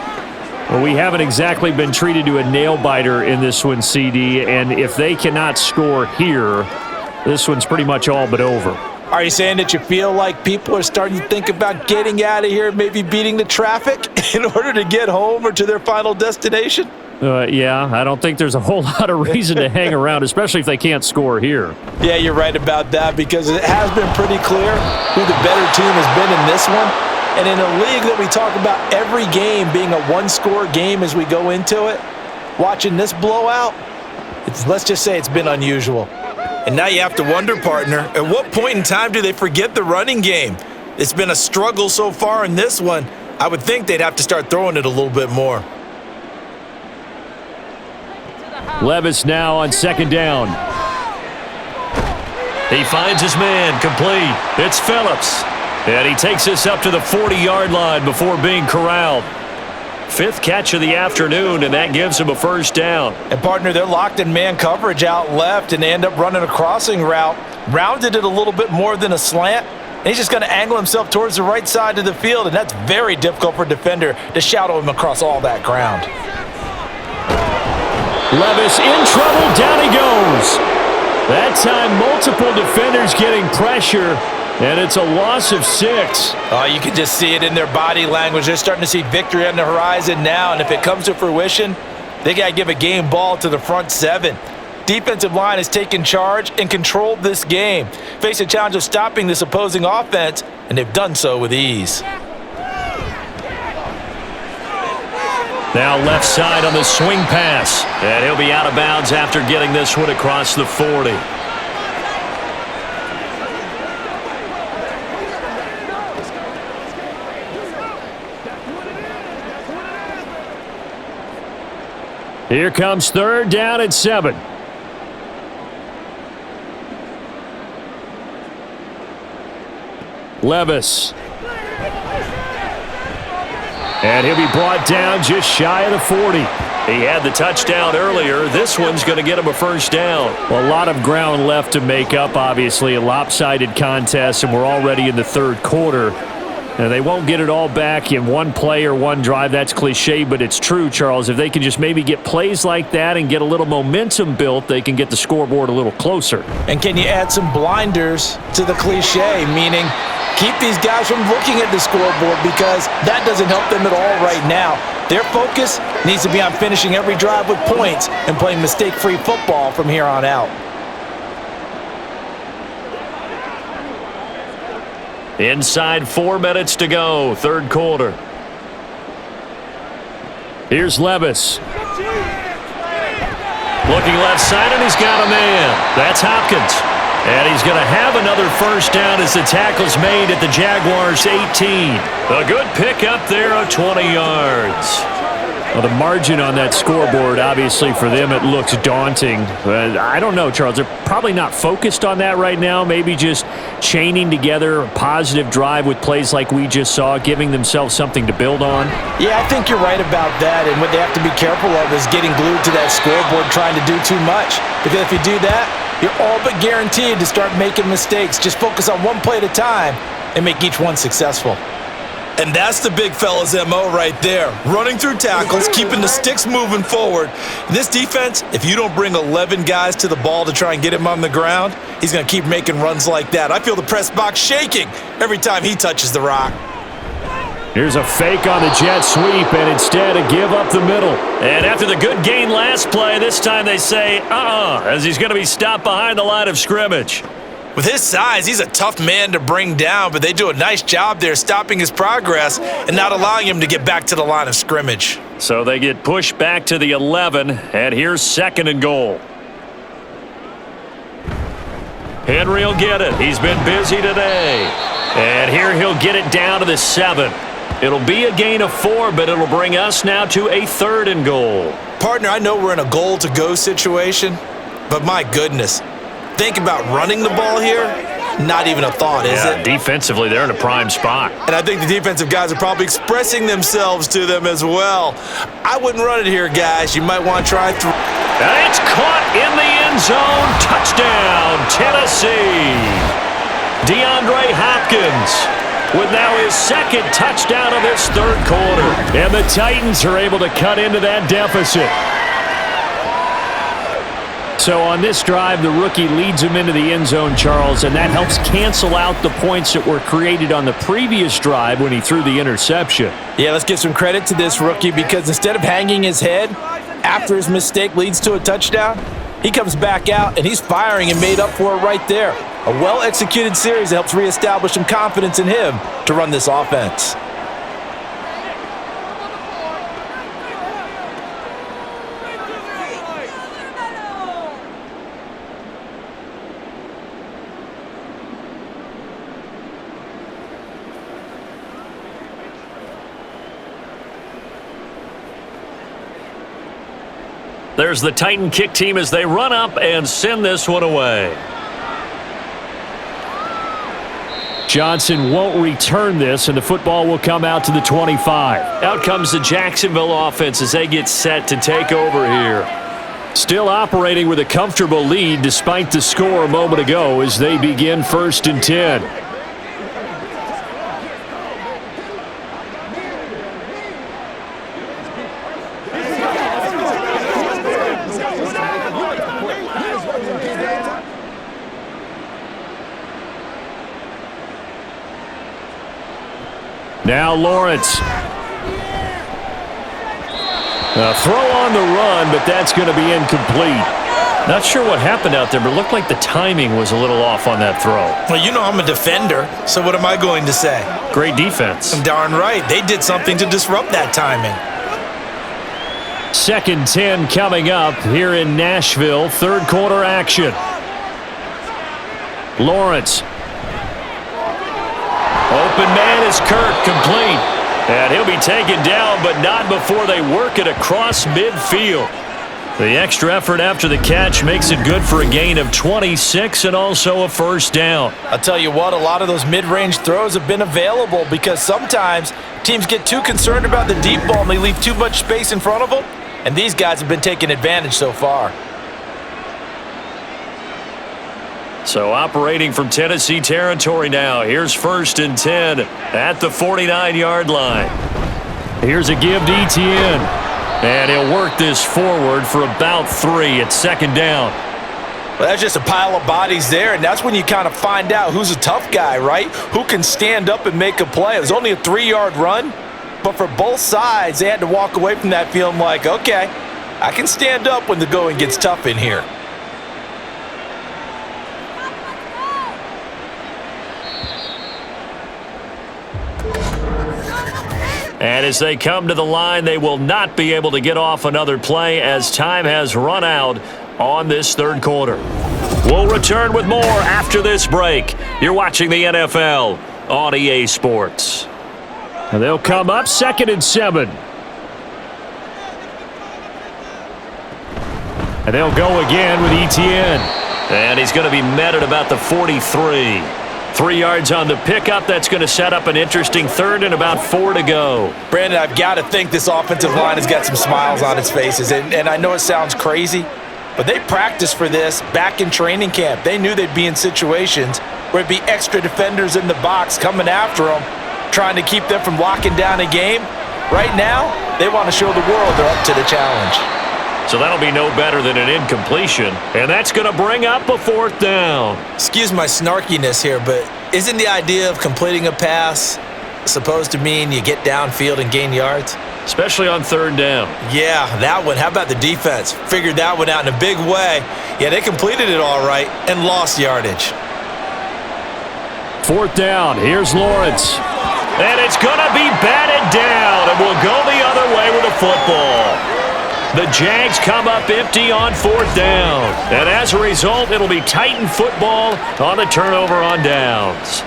Well, we haven't exactly been treated to a nail-biter in this one, CD, and if they cannot score here, this one's pretty much all but over. Are you saying that you feel like people are starting to think about getting out of here, maybe beating the traffic in order to get home or to their final destination? Yeah, I don't think there's a whole lot of reason to hang around, especially if they can't score here. Yeah, you're right about that because it has been pretty clear who the better team has been in this one. And in a league that we talk about every game being a one-score game as we go into it, watching this blowout, let's just say it's been unusual. And now you have to wonder, partner, at what point in time do they forget the running game? It's been a struggle so far in this one. I would think they'd have to start throwing it a little bit more. Levis now on second down. He finds his man, complete. It's Phillips. And he takes us up to the 40-yard line before being corralled. Fifth catch of the afternoon, and that gives him a first down. And, partner, they're locked in man coverage out left, and they end up running a crossing route. Rounded it a little bit more than a slant. And he's just going to angle himself towards the right side of the field, and that's very difficult for a defender to shadow him across all that ground. Levis in trouble, down he goes. That time, multiple defenders getting pressure, and it's a loss of 6. Oh, you can just see it in their body language. They're starting to see victory on the horizon now, and if it comes to fruition, they got to give a game ball to the front 7. Defensive line has taken charge and controlled this game. Face a challenge of stopping this opposing offense, and they've done so with ease. Now left side on the swing pass. And he'll be out of bounds after getting this one across the 40. Here comes third down and 7. Levis. And he'll be brought down just shy of the 40. He had the touchdown earlier. This one's going to get him a first down. Well, a lot of ground left to make up, obviously. A lopsided contest, and we're already in the third quarter. Now, they won't get it all back in one play or one drive. That's cliche, but it's true, Charles. If they can just maybe get plays like that and get a little momentum built, they can get the scoreboard a little closer. And can you add some blinders to the cliche, meaning keep these guys from looking at the scoreboard because that doesn't help them at all right now. Their focus needs to be on finishing every drive with points and playing mistake-free football from here on out. Inside 4 minutes to go, third quarter. Here's Levis. Looking left side, and he's got a man. That's Hopkins. And he's going to have another first down as the tackle's made at the Jaguars' 18. A good pickup there of 20 yards. Well, the margin on that scoreboard, obviously, for them, it looks daunting. I don't know, Charles. They're probably not focused on that right now. Maybe just chaining together a positive drive with plays like we just saw, giving themselves something to build on. Yeah, I think you're right about that. And what they have to be careful of is getting glued to that scoreboard trying to do too much. Because if you do that, you're all but guaranteed to start making mistakes. Just focus on one play at a time and make each one successful. And that's the big fella's MO right there. Running through tackles, keeping the sticks moving forward. This defense, if you don't bring 11 guys to the ball to try and get him on the ground, he's going to keep making runs like that. I feel the press box shaking every time he touches the rock. Here's a fake on the jet sweep, and instead a give up the middle. And after the good gain last play, this time they say, as he's going to be stopped behind the line of scrimmage. With his size, he's a tough man to bring down, but they do a nice job there stopping his progress and not allowing him to get back to the line of scrimmage. So they get pushed back to the 11, and here's second and goal. Henry will get it. He's been busy today. And here he'll get it down to the 7. It'll be a gain of 4, but it'll bring us now to a third and goal. Partner, I know we're in a goal-to-go situation, but my goodness. Think about running the ball here. not even a thought, is it? Defensively, they're in a prime spot. And I think the defensive guys are probably expressing themselves to them as well. I wouldn't run it here, guys. You might want to try through. And it's caught in the end zone. Touchdown, Tennessee. DeAndre Hopkins with now his second touchdown of this third quarter. And the Titans are able to cut into that deficit. So on this drive, the rookie leads him into the end zone, Charles, and that helps cancel out the points that were created on the previous drive when he threw the interception. Yeah, let's give some credit to this rookie because instead of hanging his head after his mistake leads to a touchdown, he comes back out and he's firing and made up for it right there. A well-executed series that helps reestablish some confidence in him to run this offense. There's the Titan kick team as they run up and send this one away. Johnson won't return this, and the football will come out to the 25. Out comes the Jacksonville offense as they get set to take over here. Still operating with a comfortable lead despite the score a moment ago as they begin 1st and 10. Now Lawrence. A throw on the run, but that's going to be incomplete. Not sure what happened out there, but it looked like the timing was a little off on that throw. Well, you know I'm a defender, so what am I going to say? Great defense. Darn right. They did something to disrupt that timing. 2nd and 10 coming up here in Nashville. Third quarter action. Lawrence. Open man is Kirk, complete. And he'll be taken down, but not before they work it across midfield. The extra effort after the catch makes it good for a gain of 26 and also a first down. I'll tell you what, a lot of those mid-range throws have been available because sometimes teams get too concerned about the deep ball and they leave too much space in front of them. And these guys have been taking advantage so far. So operating from Tennessee territory now. Here's 1st and 10 at the 49-yard line. Here's a give to Etienne. And he'll work this forward for about 3 at 2nd down. Well, that's just a pile of bodies there, and that's when you kind of find out who's a tough guy, right? Who can stand up and make a play. It was only a 3-yard run, but for both sides, they had to walk away from that feeling like, okay, I can stand up when the going gets tough in here. And as they come to the line, they will not be able to get off another play as time has run out on this third quarter. We'll return with more after this break. You're watching the NFL on EA Sports. And they'll come up 2nd and 7. And they'll go again with Etienne. And he's going to be met at about the 43. 3 yards on the pickup. That's going to set up an interesting 3rd and about 4 to go. Brandon, I've got to think this offensive line has got some smiles on its faces. And I know it sounds crazy, but they practiced for this back in training camp. They knew they'd be in situations where it'd be extra defenders in the box coming after them, trying to keep them from locking down a game. Right now, they want to show the world they're up to the challenge. So that'll be no better than an incompletion, and that's going to bring up a 4th down. Excuse my snarkiness here, but isn't the idea of completing a pass supposed to mean you get downfield and gain yards? Especially on 3rd down. Yeah, that one. How about the defense? Figured that one out in a big way. Yeah, they completed it all right and lost yardage. 4th down. Here's Lawrence. And it's going to be batted down, and we'll go the other way with the football. The Jags come up empty on 4th down. And as a result, it'll be Titan football on the turnover on downs.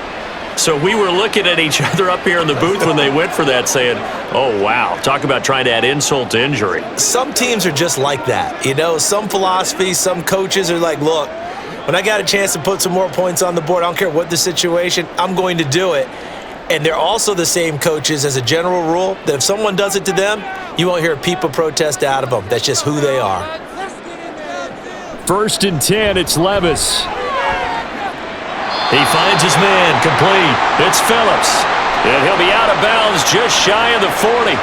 So we were looking at each other up here in the booth when they went for that saying, oh, wow, talk about trying to add insult to injury. Some teams are just like that. You know, some philosophies, some coaches are like, look, when I got a chance to put some more points on the board, I don't care what the situation, I'm going to do it. And they're also the same coaches as a general rule that if someone does it to them, you won't hear a peep of protest out of them. That's just who they are. 1st and 10, it's Levis. He finds his man, complete. It's Phillips. And he'll be out of bounds just shy of the 40.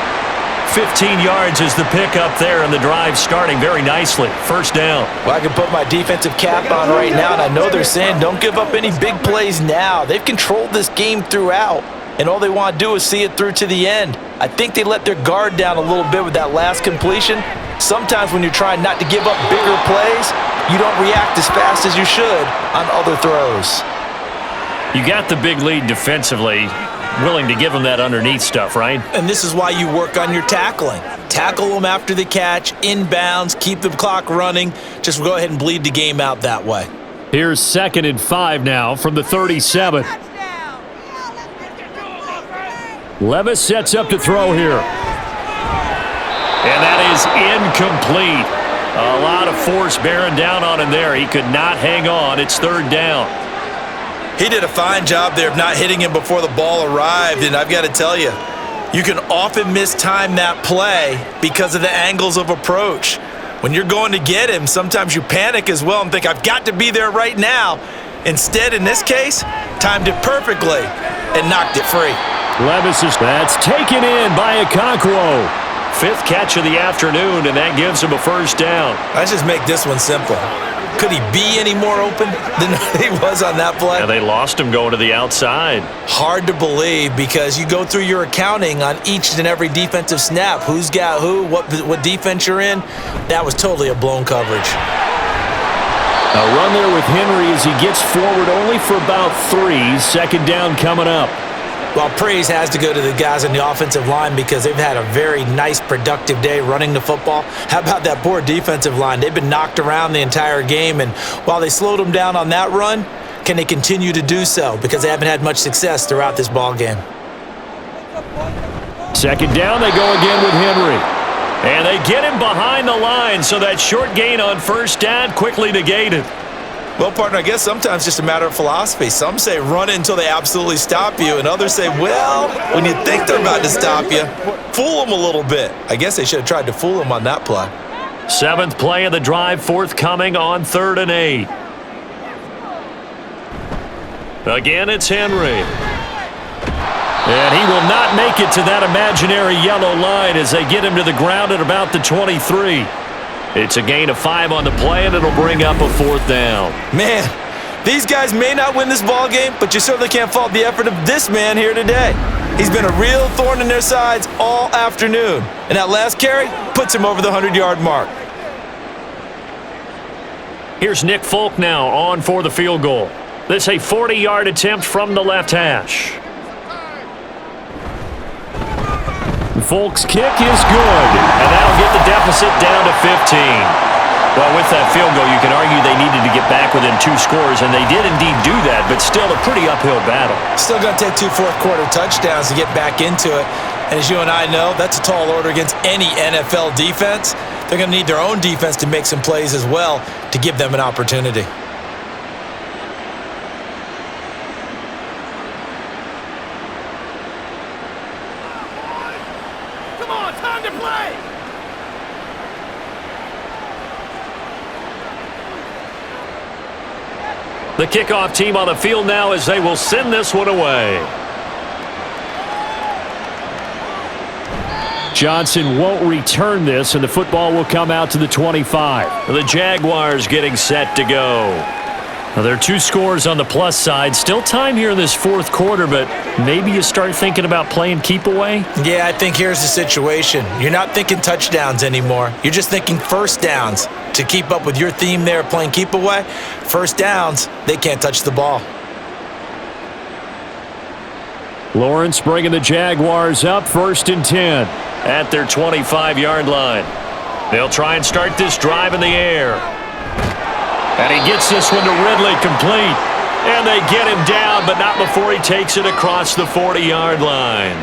15 yards is the pickup there, and the drive starting very nicely. 1st down. Well, I can put my defensive cap on right now, and I know they're saying don't give up any big plays now. They've controlled this game throughout, and all they want to do is see it through to the end. I think they let their guard down a little bit with that last completion. Sometimes when you're trying not to give up bigger plays, you don't react as fast as you should on other throws. You got the big lead defensively. Willing to give them that underneath stuff, right? And this is why you work on your tackling. Tackle them after the catch, inbounds, keep the clock running. Just go ahead and bleed the game out that way. Here's 2nd and 5 now from the 37. Levis sets up to throw here. And that is incomplete. A lot of force bearing down on him there. He could not hang on. It's 3rd down. He did a fine job there of not hitting him before the ball arrived, and I've got to tell you, you can often mistime that play because of the angles of approach. When you're going to get him, sometimes you panic as well and think, I've got to be there right now. Instead, in this case, timed it perfectly and knocked it free. Levis is that's taken in by Okonkwo. 5th catch of the afternoon, and that gives him a 1st down. Let's just make this one simple. Could he be any more open than he was on that play? Yeah, they lost him going to the outside. Hard to believe because you go through your accounting on each and every defensive snap. Who's got who, what defense you're in. That was totally a blown coverage. A run there with Henry as he gets forward only for about 3. 2nd down coming up. Well, praise has to go to the guys on the offensive line because they've had a very nice, productive day running the football. How about that poor defensive line? They've been knocked around the entire game, and while they slowed them down on that run, can they continue to do so? Because they haven't had much success throughout this ball game. 2nd down, they go again with Henry. And they get him behind the line, so that short gain on 1st down quickly negated. Well, partner, I guess sometimes just a matter of philosophy. Some say run it until they absolutely stop you, and others say, well, when you think they're about to stop you, fool them a little bit. I guess they should have tried to fool them on that play. 7th play of the drive forthcoming on 3rd and 8. Again, it's Henry. And he will not make it to that imaginary yellow line as they get him to the ground at about the 23. It's a gain of 5 on the play, and it'll bring up a 4th down. Man, these guys may not win this ball game, but you certainly can't fault the effort of this man here today. He's been a real thorn in their sides all afternoon, and that last carry puts him over the 100-yard mark. Here's Nick Folk now on for the field goal. This a 40-yard attempt from the left hash. Folk's kick is good. And that'll get the deficit down to 15. Well, with that field goal, you can argue they needed to get back within 2 scores, and they did indeed do that, but still a pretty uphill battle. Still going to take 2 fourth-quarter touchdowns to get back into it. And as you and I know, that's a tall order against any NFL defense. They're going to need their own defense to make some plays as well to give them an opportunity. The kickoff team on the field now as they will send this one away. Johnson won't return this, and the football will come out to the 25. The Jaguars getting set to go. Now, there are 2 scores on the plus side. Still time here in this 4th quarter, but maybe you start thinking about playing keep away? Yeah, I think here's the situation. You're not thinking touchdowns anymore. You're just thinking 1st downs. To keep up with your theme there playing keep away, 1st downs, they can't touch the ball. Lawrence bringing the Jaguars up 1st and 10. At their 25-yard line. They'll try and start this drive in the air. And he gets this one to Ridley complete. And they get him down, but not before he takes it across the 40-yard line.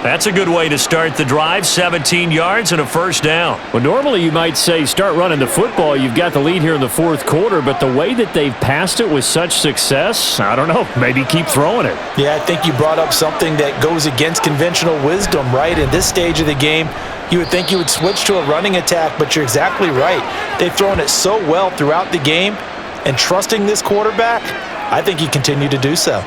That's a good way to start the drive. 17 yards and a first down. Well, normally you might say start running the football. You've got the lead here in the fourth quarter, but the way that they've passed it with such success, I don't know, maybe keep throwing it. Yeah, I think you brought up something that goes against conventional wisdom, right? In this stage of the game, you would think you would switch to a running attack, but you're exactly right. They've thrown it so well throughout the game, and trusting this quarterback, I think you continue to do so.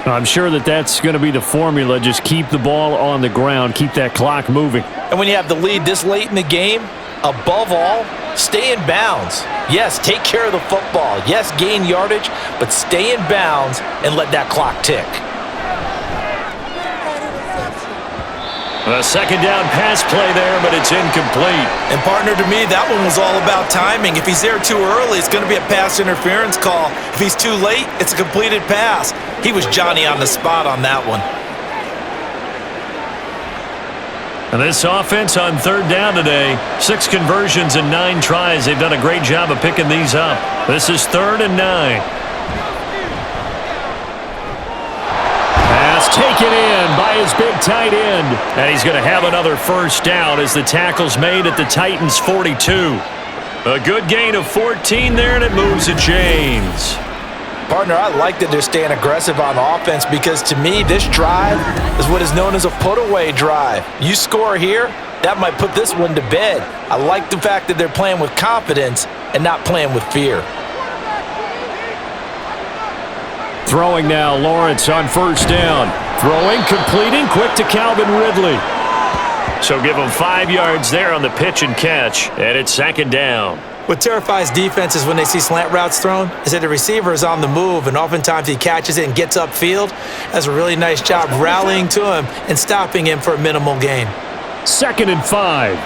I'm sure that that's going to be the formula. Just keep the ball on the ground, keep that clock moving. And when you have the lead this late in the game, above all, stay in bounds. Yes, take care of the football. Yes, gain yardage, but stay in bounds and let that clock tick. A second down pass play there, but it's incomplete. And partner, to me, that one was all about timing. If he's there too early, it's going to be a pass interference call. If he's too late, it's a completed pass. He was Johnny on the spot on that one. And this offense on third down today, 6 conversions and 9 tries. They've done a great job of picking these up. This is 3rd and 9. Taken in by his big tight end. And he's going to have another first down as the tackle's made at the Titans' 42. A good gain of 14 there, and it moves the chains. Partner, I like that they're staying aggressive on offense because to me, this drive is what is known as a put-away drive. You score here, that might put this one to bed. I like the fact that they're playing with confidence and not playing with fear. Throwing now, Lawrence on first down. Throwing, completing, quick to Calvin Ridley. So give him 5 yards there on the pitch and catch, and it's 2nd down. What terrifies defenses when they see slant routes thrown is that the receiver is on the move, and oftentimes he catches it and gets upfield. Does a really nice job rallying to him and stopping him for a minimal gain. 2nd and 5.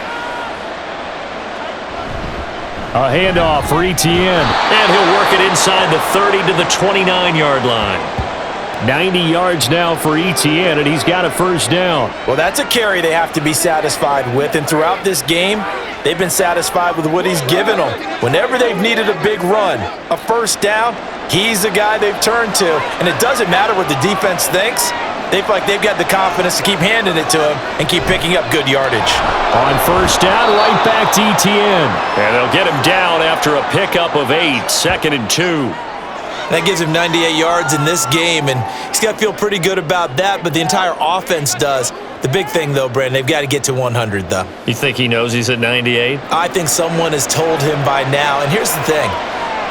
A handoff for Etienne. And he'll work it inside the 30 to the 29-yard line. 90 yards now for Etienne, and he's got a first down. Well, that's a carry they have to be satisfied with, and throughout this game, they've been satisfied with what he's given them. Whenever they've needed a big run, a first down, he's the guy they've turned to. And it doesn't matter what the defense thinks. They feel like they've got the confidence to keep handing it to him and keep picking up good yardage. On first down, right back to Etienne. And they'll get him down after a pickup of 8, 2nd and 2. That gives him 98 yards in this game, and he's got to feel pretty good about that, but the entire offense does. The big thing, though, Brandon, they've got to get to 100, though. You think he knows he's at 98? I think someone has told him by now, and here's the thing.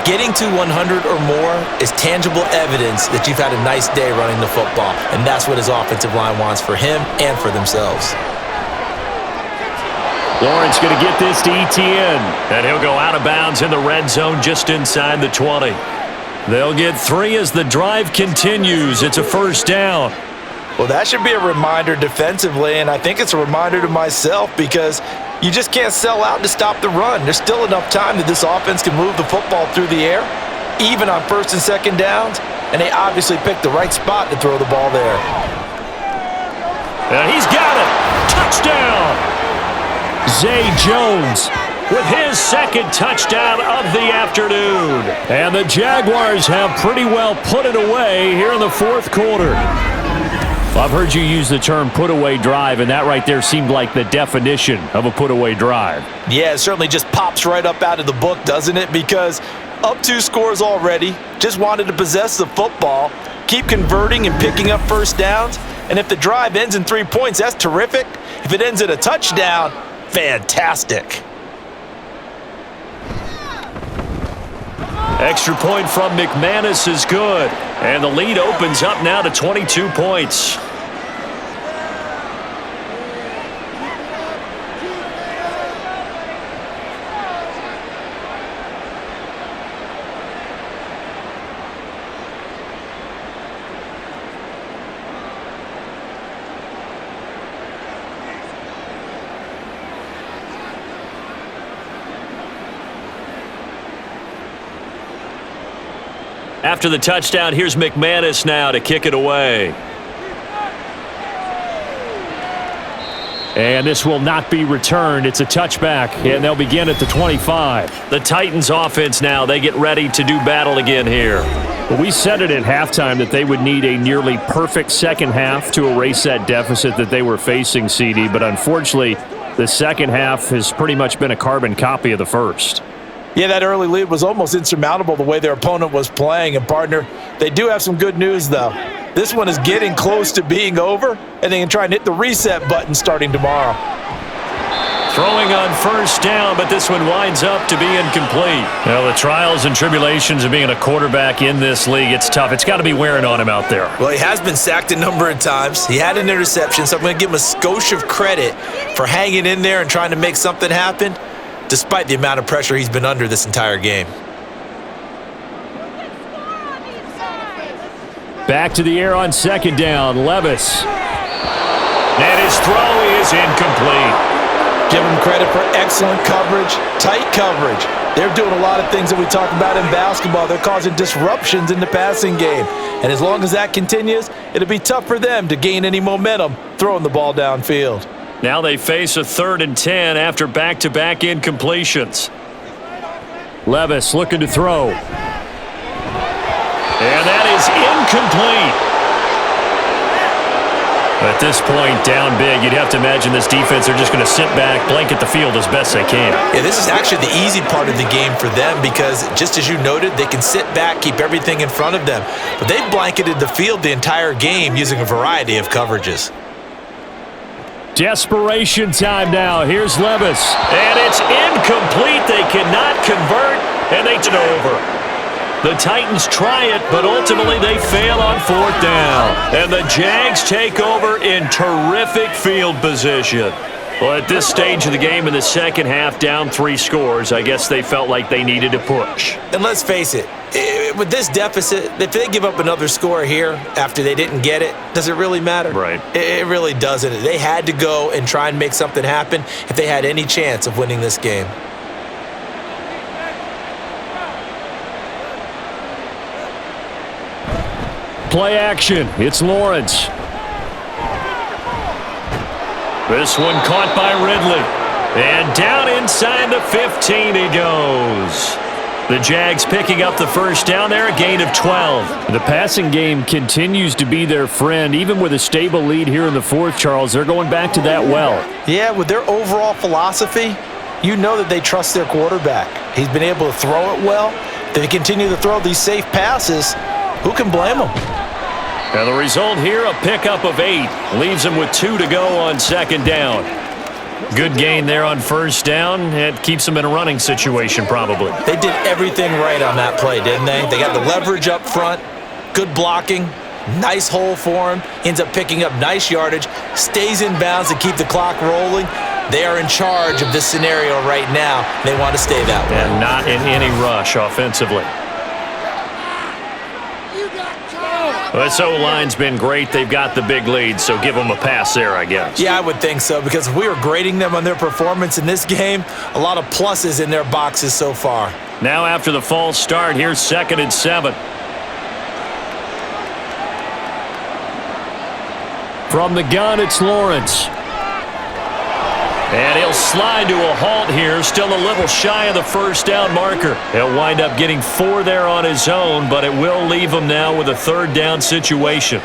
Getting to 100 or more is tangible evidence that you've had a nice day running the football, and that's what his offensive line wants for him and for themselves. Lawrence going to get this to Etienne, and he'll go out of bounds in the red zone just inside the 20. They'll get 3 as the drive continues. It's a first down. Well, that should be a reminder defensively, and I think it's a reminder to myself because you just can't sell out to stop the run. There's still enough time that this offense can move the football through the air, even on 1st and 2nd downs, and they obviously picked the right spot to throw the ball there. And he's got it. Touchdown. Zay Jones with his 2nd touchdown of the afternoon. And the Jaguars have pretty well put it away here in the fourth quarter. I've heard you use the term put-away drive, and that right there seemed like the definition of a put-away drive. Yeah, it certainly just pops right up out of the book, doesn't it? Because up 2 scores already, just wanted to possess the football, keep converting and picking up first downs, and if the drive ends in 3 points, that's terrific. If it ends in a touchdown, fantastic. Extra point from McManus is good. And the lead opens up now to 22 points. After the touchdown, here's McManus now to kick it away. And this will not be returned. It's a touchback, and they'll begin at the 25. The Titans offense now, they get ready to do battle again here. Well, we said it at halftime that they would need a nearly perfect second half to erase that deficit that they were facing, CD. But unfortunately, the second half has pretty much been a carbon copy of the first. Yeah, that early lead was almost insurmountable the way their opponent was playing. And, partner, they do have some good news, though. This one is getting close to being over, and they can try and hit the reset button starting tomorrow. Throwing on first down, but this one winds up to be incomplete. Well, the trials and tribulations of being a quarterback in this league, it's tough. It's got to be wearing on him out there. Well, he has been sacked a number of times. He had an interception, so I'm going to give him a skosh of credit for hanging in there and trying to make something happen, despite the amount of pressure he's been under this entire game. Back to the air on second down, Levis. And his throw is incomplete. Give him credit for excellent coverage, tight coverage. They're doing a lot of things that we talk about in basketball. They're causing disruptions in the passing game. And as long as that continues, it'll be tough for them to gain any momentum throwing the ball downfield. Now they face a 3rd and 10 after back-to-back incompletions. Levis looking to throw. And that is incomplete. At this point, down big, you'd have to imagine this defense are just going to sit back, blanket the field as best they can. Yeah, this is actually the easy part of the game for them because, just as you noted, they can sit back, keep everything in front of them. But they've blanketed the field the entire game using a variety of coverages. Desperation time now. Here's Levis. And it's incomplete. They cannot convert, and they turn over. The Titans try it, but ultimately they fail on 4th down. And the Jags take over in terrific field position. Well, at this stage of the game in the second half, down 3 scores, I guess they felt like they needed to push. And let's face it, with this deficit, if they give up another score here after they didn't get it, does it really matter? Right. It really doesn't. They had to go and try and make something happen if they had any chance of winning this game. Play action. It's Lawrence. This one caught by Ridley. And down inside the 15 he goes. The Jags picking up the first down there, a gain of 12. The passing game continues to be their friend. Even with a stable lead here in the 4th, Charles, they're going back to that well. Yeah, with their overall philosophy, you know that they trust their quarterback. He's been able to throw it well. They continue to throw these safe passes. Who can blame them? And the result here, a pickup of 8. Leaves them with 2 to go on second down. Good gain there on first down. It keeps them in a running situation, probably. They did everything right on that play, didn't they? They got the leverage up front, good blocking, nice hole for him, ends up picking up nice yardage, stays in bounds to keep the clock rolling. They are in charge of this scenario right now. They want to stay that way. And not in any rush offensively. This O-line's been great. They've got the big lead, so give them a pass there, I guess. Yeah, I would think so, because if we were grading them on their performance in this game, a lot of pluses in their boxes so far. Now after the false start, here's 2nd and 7. From the gun, it's Lawrence. And he'll slide to a halt here, still a little shy of the first down marker. He'll wind up getting 4 there on his own, but it will leave him now with a 3rd down situation.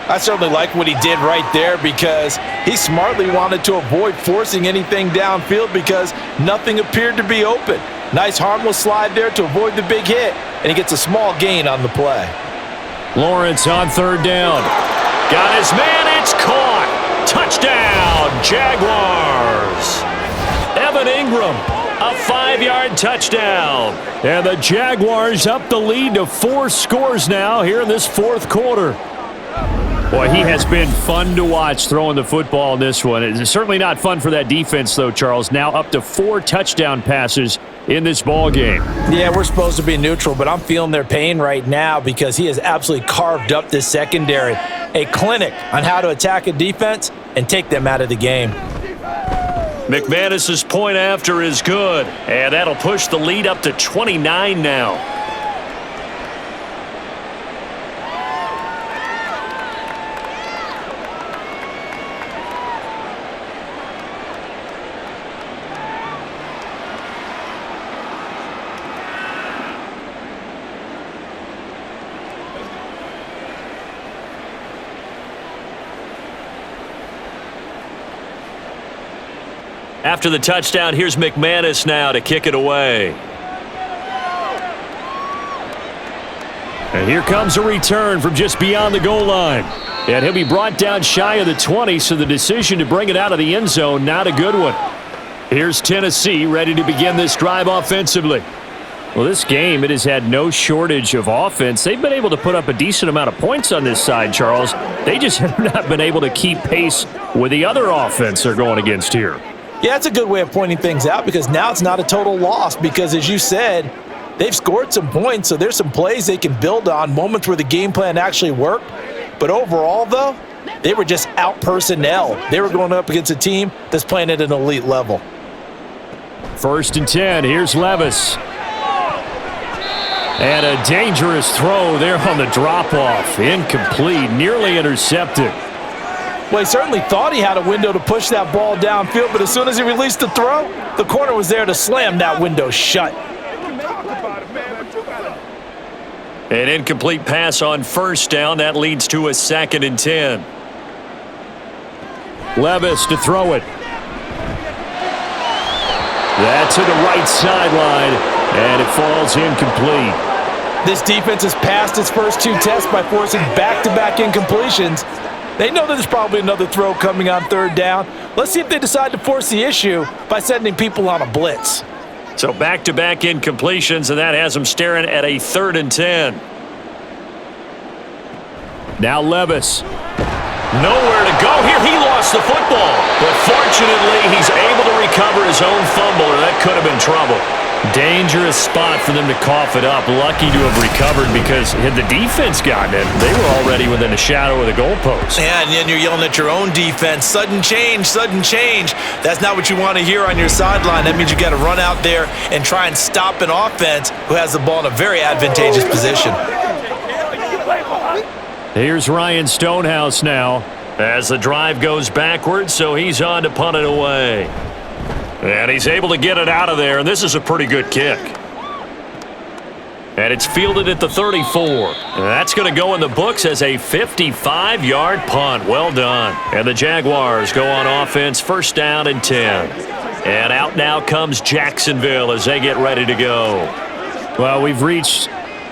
I certainly like what he did right there because he smartly wanted to avoid forcing anything downfield because nothing appeared to be open. Nice harmless slide there to avoid the big hit, and he gets a small gain on the play. Lawrence on 3rd down. Got his man, it's caught. Touchdown, Jaguars. Evan Ingram, a 5-yard touchdown. And the Jaguars up the lead to 4 scores now here in this 4th quarter. Boy, he has been fun to watch throwing the football in this one. It's certainly not fun for that defense, though, Charles. Now up to 4 touchdown passes in this ball game. Yeah, we're supposed to be neutral, but I'm feeling their pain right now because he has absolutely carved up this secondary. A clinic on how to attack a defense and take them out of the game. McManus's point after is good, and that'll push the lead up to 29 now. After the touchdown, here's McManus now to kick it away. And here comes a return from just beyond the goal line. And he'll be brought down shy of the 20, so the decision to bring it out of the end zone, not a good one. Here's Tennessee ready to begin this drive offensively. Well, this game, it has had no shortage of offense. They've been able to put up a decent amount of points on this side, Charles. They just have not been able to keep pace with the other offense they're going against here. Yeah, that's a good way of pointing things out because now it's not a total loss because, as you said, they've scored some points, so there's some plays they can build on, moments where the game plan actually worked. But overall, though, they were just out personnel. They were going up against a team that's playing at an elite level. 1st and 10, here's Levis. And a dangerous throw there on the drop-off. Incomplete, nearly intercepted. Well, he certainly thought he had a window to push that ball downfield, but as soon as he released the throw, the corner was there to slam that window shut. An incomplete pass on 1st down. That leads to a 2nd and 10. Levis to throw it. That to the right sideline, and it falls incomplete. This defense has passed its first 2 tests by forcing back-to-back incompletions. They know that there's probably another throw coming on 3rd down. Let's see if they decide to force the issue by sending people on a blitz. So back-to-back incompletions, and that has them staring at a 3rd and 10. Now Levis. Nowhere to go here. He lost the football. But fortunately, he's able to recover his own fumble, or that could have been trouble. Dangerous spot for them to cough it up. Lucky to have recovered because had the defense gotten it, they were already within a shadow of the goalpost. Yeah, and then you're yelling at your own defense. Sudden change, sudden change. That's not what you want to hear on your sideline. That means you got to run out there and try and stop an offense who has the ball in a very advantageous position. Here's Ryan Stonehouse now. As the drive goes backwards, so he's on to punt it away. And he's able to get it out of there, and this is a pretty good kick. And it's fielded at the 34. And that's going to go in the books as a 55-yard punt. Well done. And the Jaguars go on offense, 1st down and 10. And out now comes Jacksonville as they get ready to go. Well, we've reached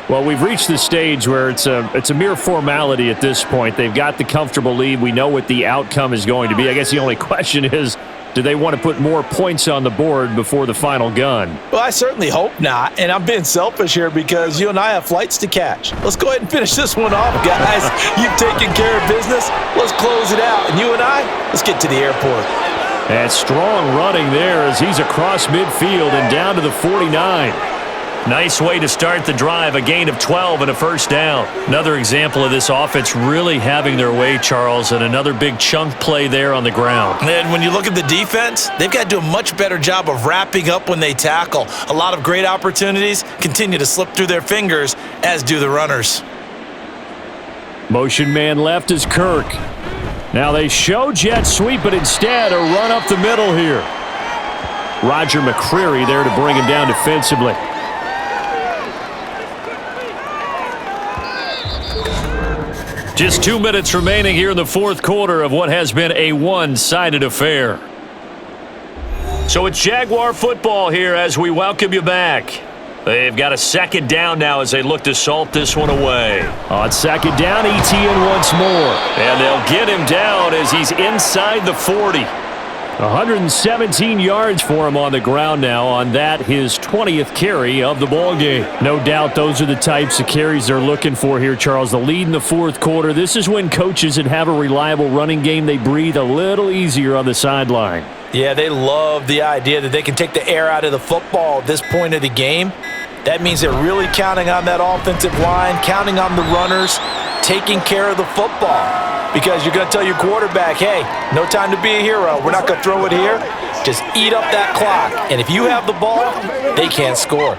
the stage where it's a mere formality at this point. They've got the comfortable lead. We know what the outcome is going to be. I guess the only question is, do they want to put more points on the board before the final gun? Well, I certainly hope not, and I'm being selfish here because you and I have flights to catch. Let's go ahead and finish this one off, guys. You've taken care of business. Let's close it out, and you and I, let's get to the airport. And strong running there as he's across midfield and down to the 49. Nice way to start the drive, a gain of 12 and a 1st down. Another example of this offense really having their way, Charles, and another big chunk play there on the ground. And when you look at the defense, they've got to do a much better job of wrapping up when they tackle. A lot of great opportunities continue to slip through their fingers, as do the runners. Motion man left is Kirk. Now they show jet sweep, but instead a run up the middle here. Roger McCreary there to bring him down defensively. Just 2 minutes remaining here in the 4th quarter of what has been a one-sided affair. So it's Jaguar football here as we welcome you back. They've got a 2nd down now as they look to salt this one away. On 2nd down, Etienne once more. And they'll get him down as he's inside the 40. 117 yards for him on the ground now on that, his 20th carry of the ball game. No doubt those are the types of carries they're looking for here, Charles. The lead in the 4th quarter. This is when coaches that have a reliable running game, they breathe a little easier on the sideline. Yeah, they love the idea that they can take the air out of the football at this point of the game. That means they're really counting on that offensive line, counting on the runners, taking care of the football. Because you're going to tell your quarterback, hey, no time to be a hero. We're not going to throw it here. Just eat up that clock. And if you have the ball, they can't score.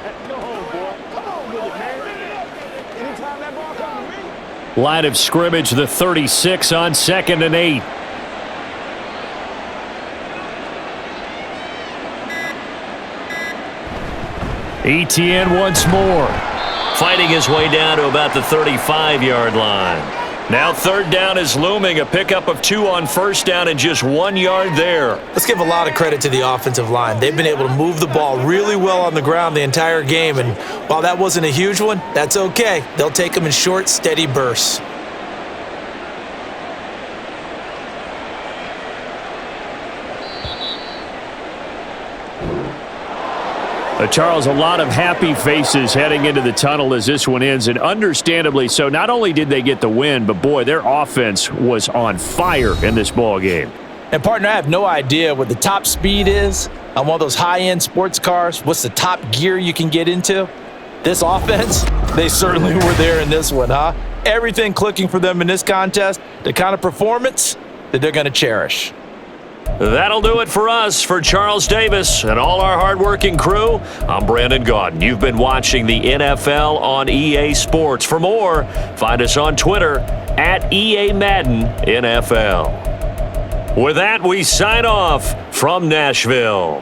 Line of scrimmage, the 36 on 2nd and 8. Etienne once more. Fighting his way down to about the 35-yard line. Now third down is looming, a pickup of 2 on first down and just 1 yard there. Let's give a lot of credit to the offensive line. They've been able to move the ball really well on the ground the entire game, and while that wasn't a huge one, that's okay. They'll take them in short, steady bursts. Charles, a lot of happy faces heading into the tunnel as this one ends, and understandably so. Not only did they get the win, but boy, their offense was on fire in this ball game. And partner, I have no idea what the top speed is on one of those high-end sports cars. What's the top gear you can get into? This offense, they certainly were there in this one, huh? Everything clicking for them in this contest, the kind of performance that they're going to cherish. That'll do it for us. For Charles Davis and all our hardworking crew, I'm Brandon Gaudin. You've been watching the NFL on EA Sports. For more, find us on Twitter at EA Madden NFL. With that, we sign off from Nashville.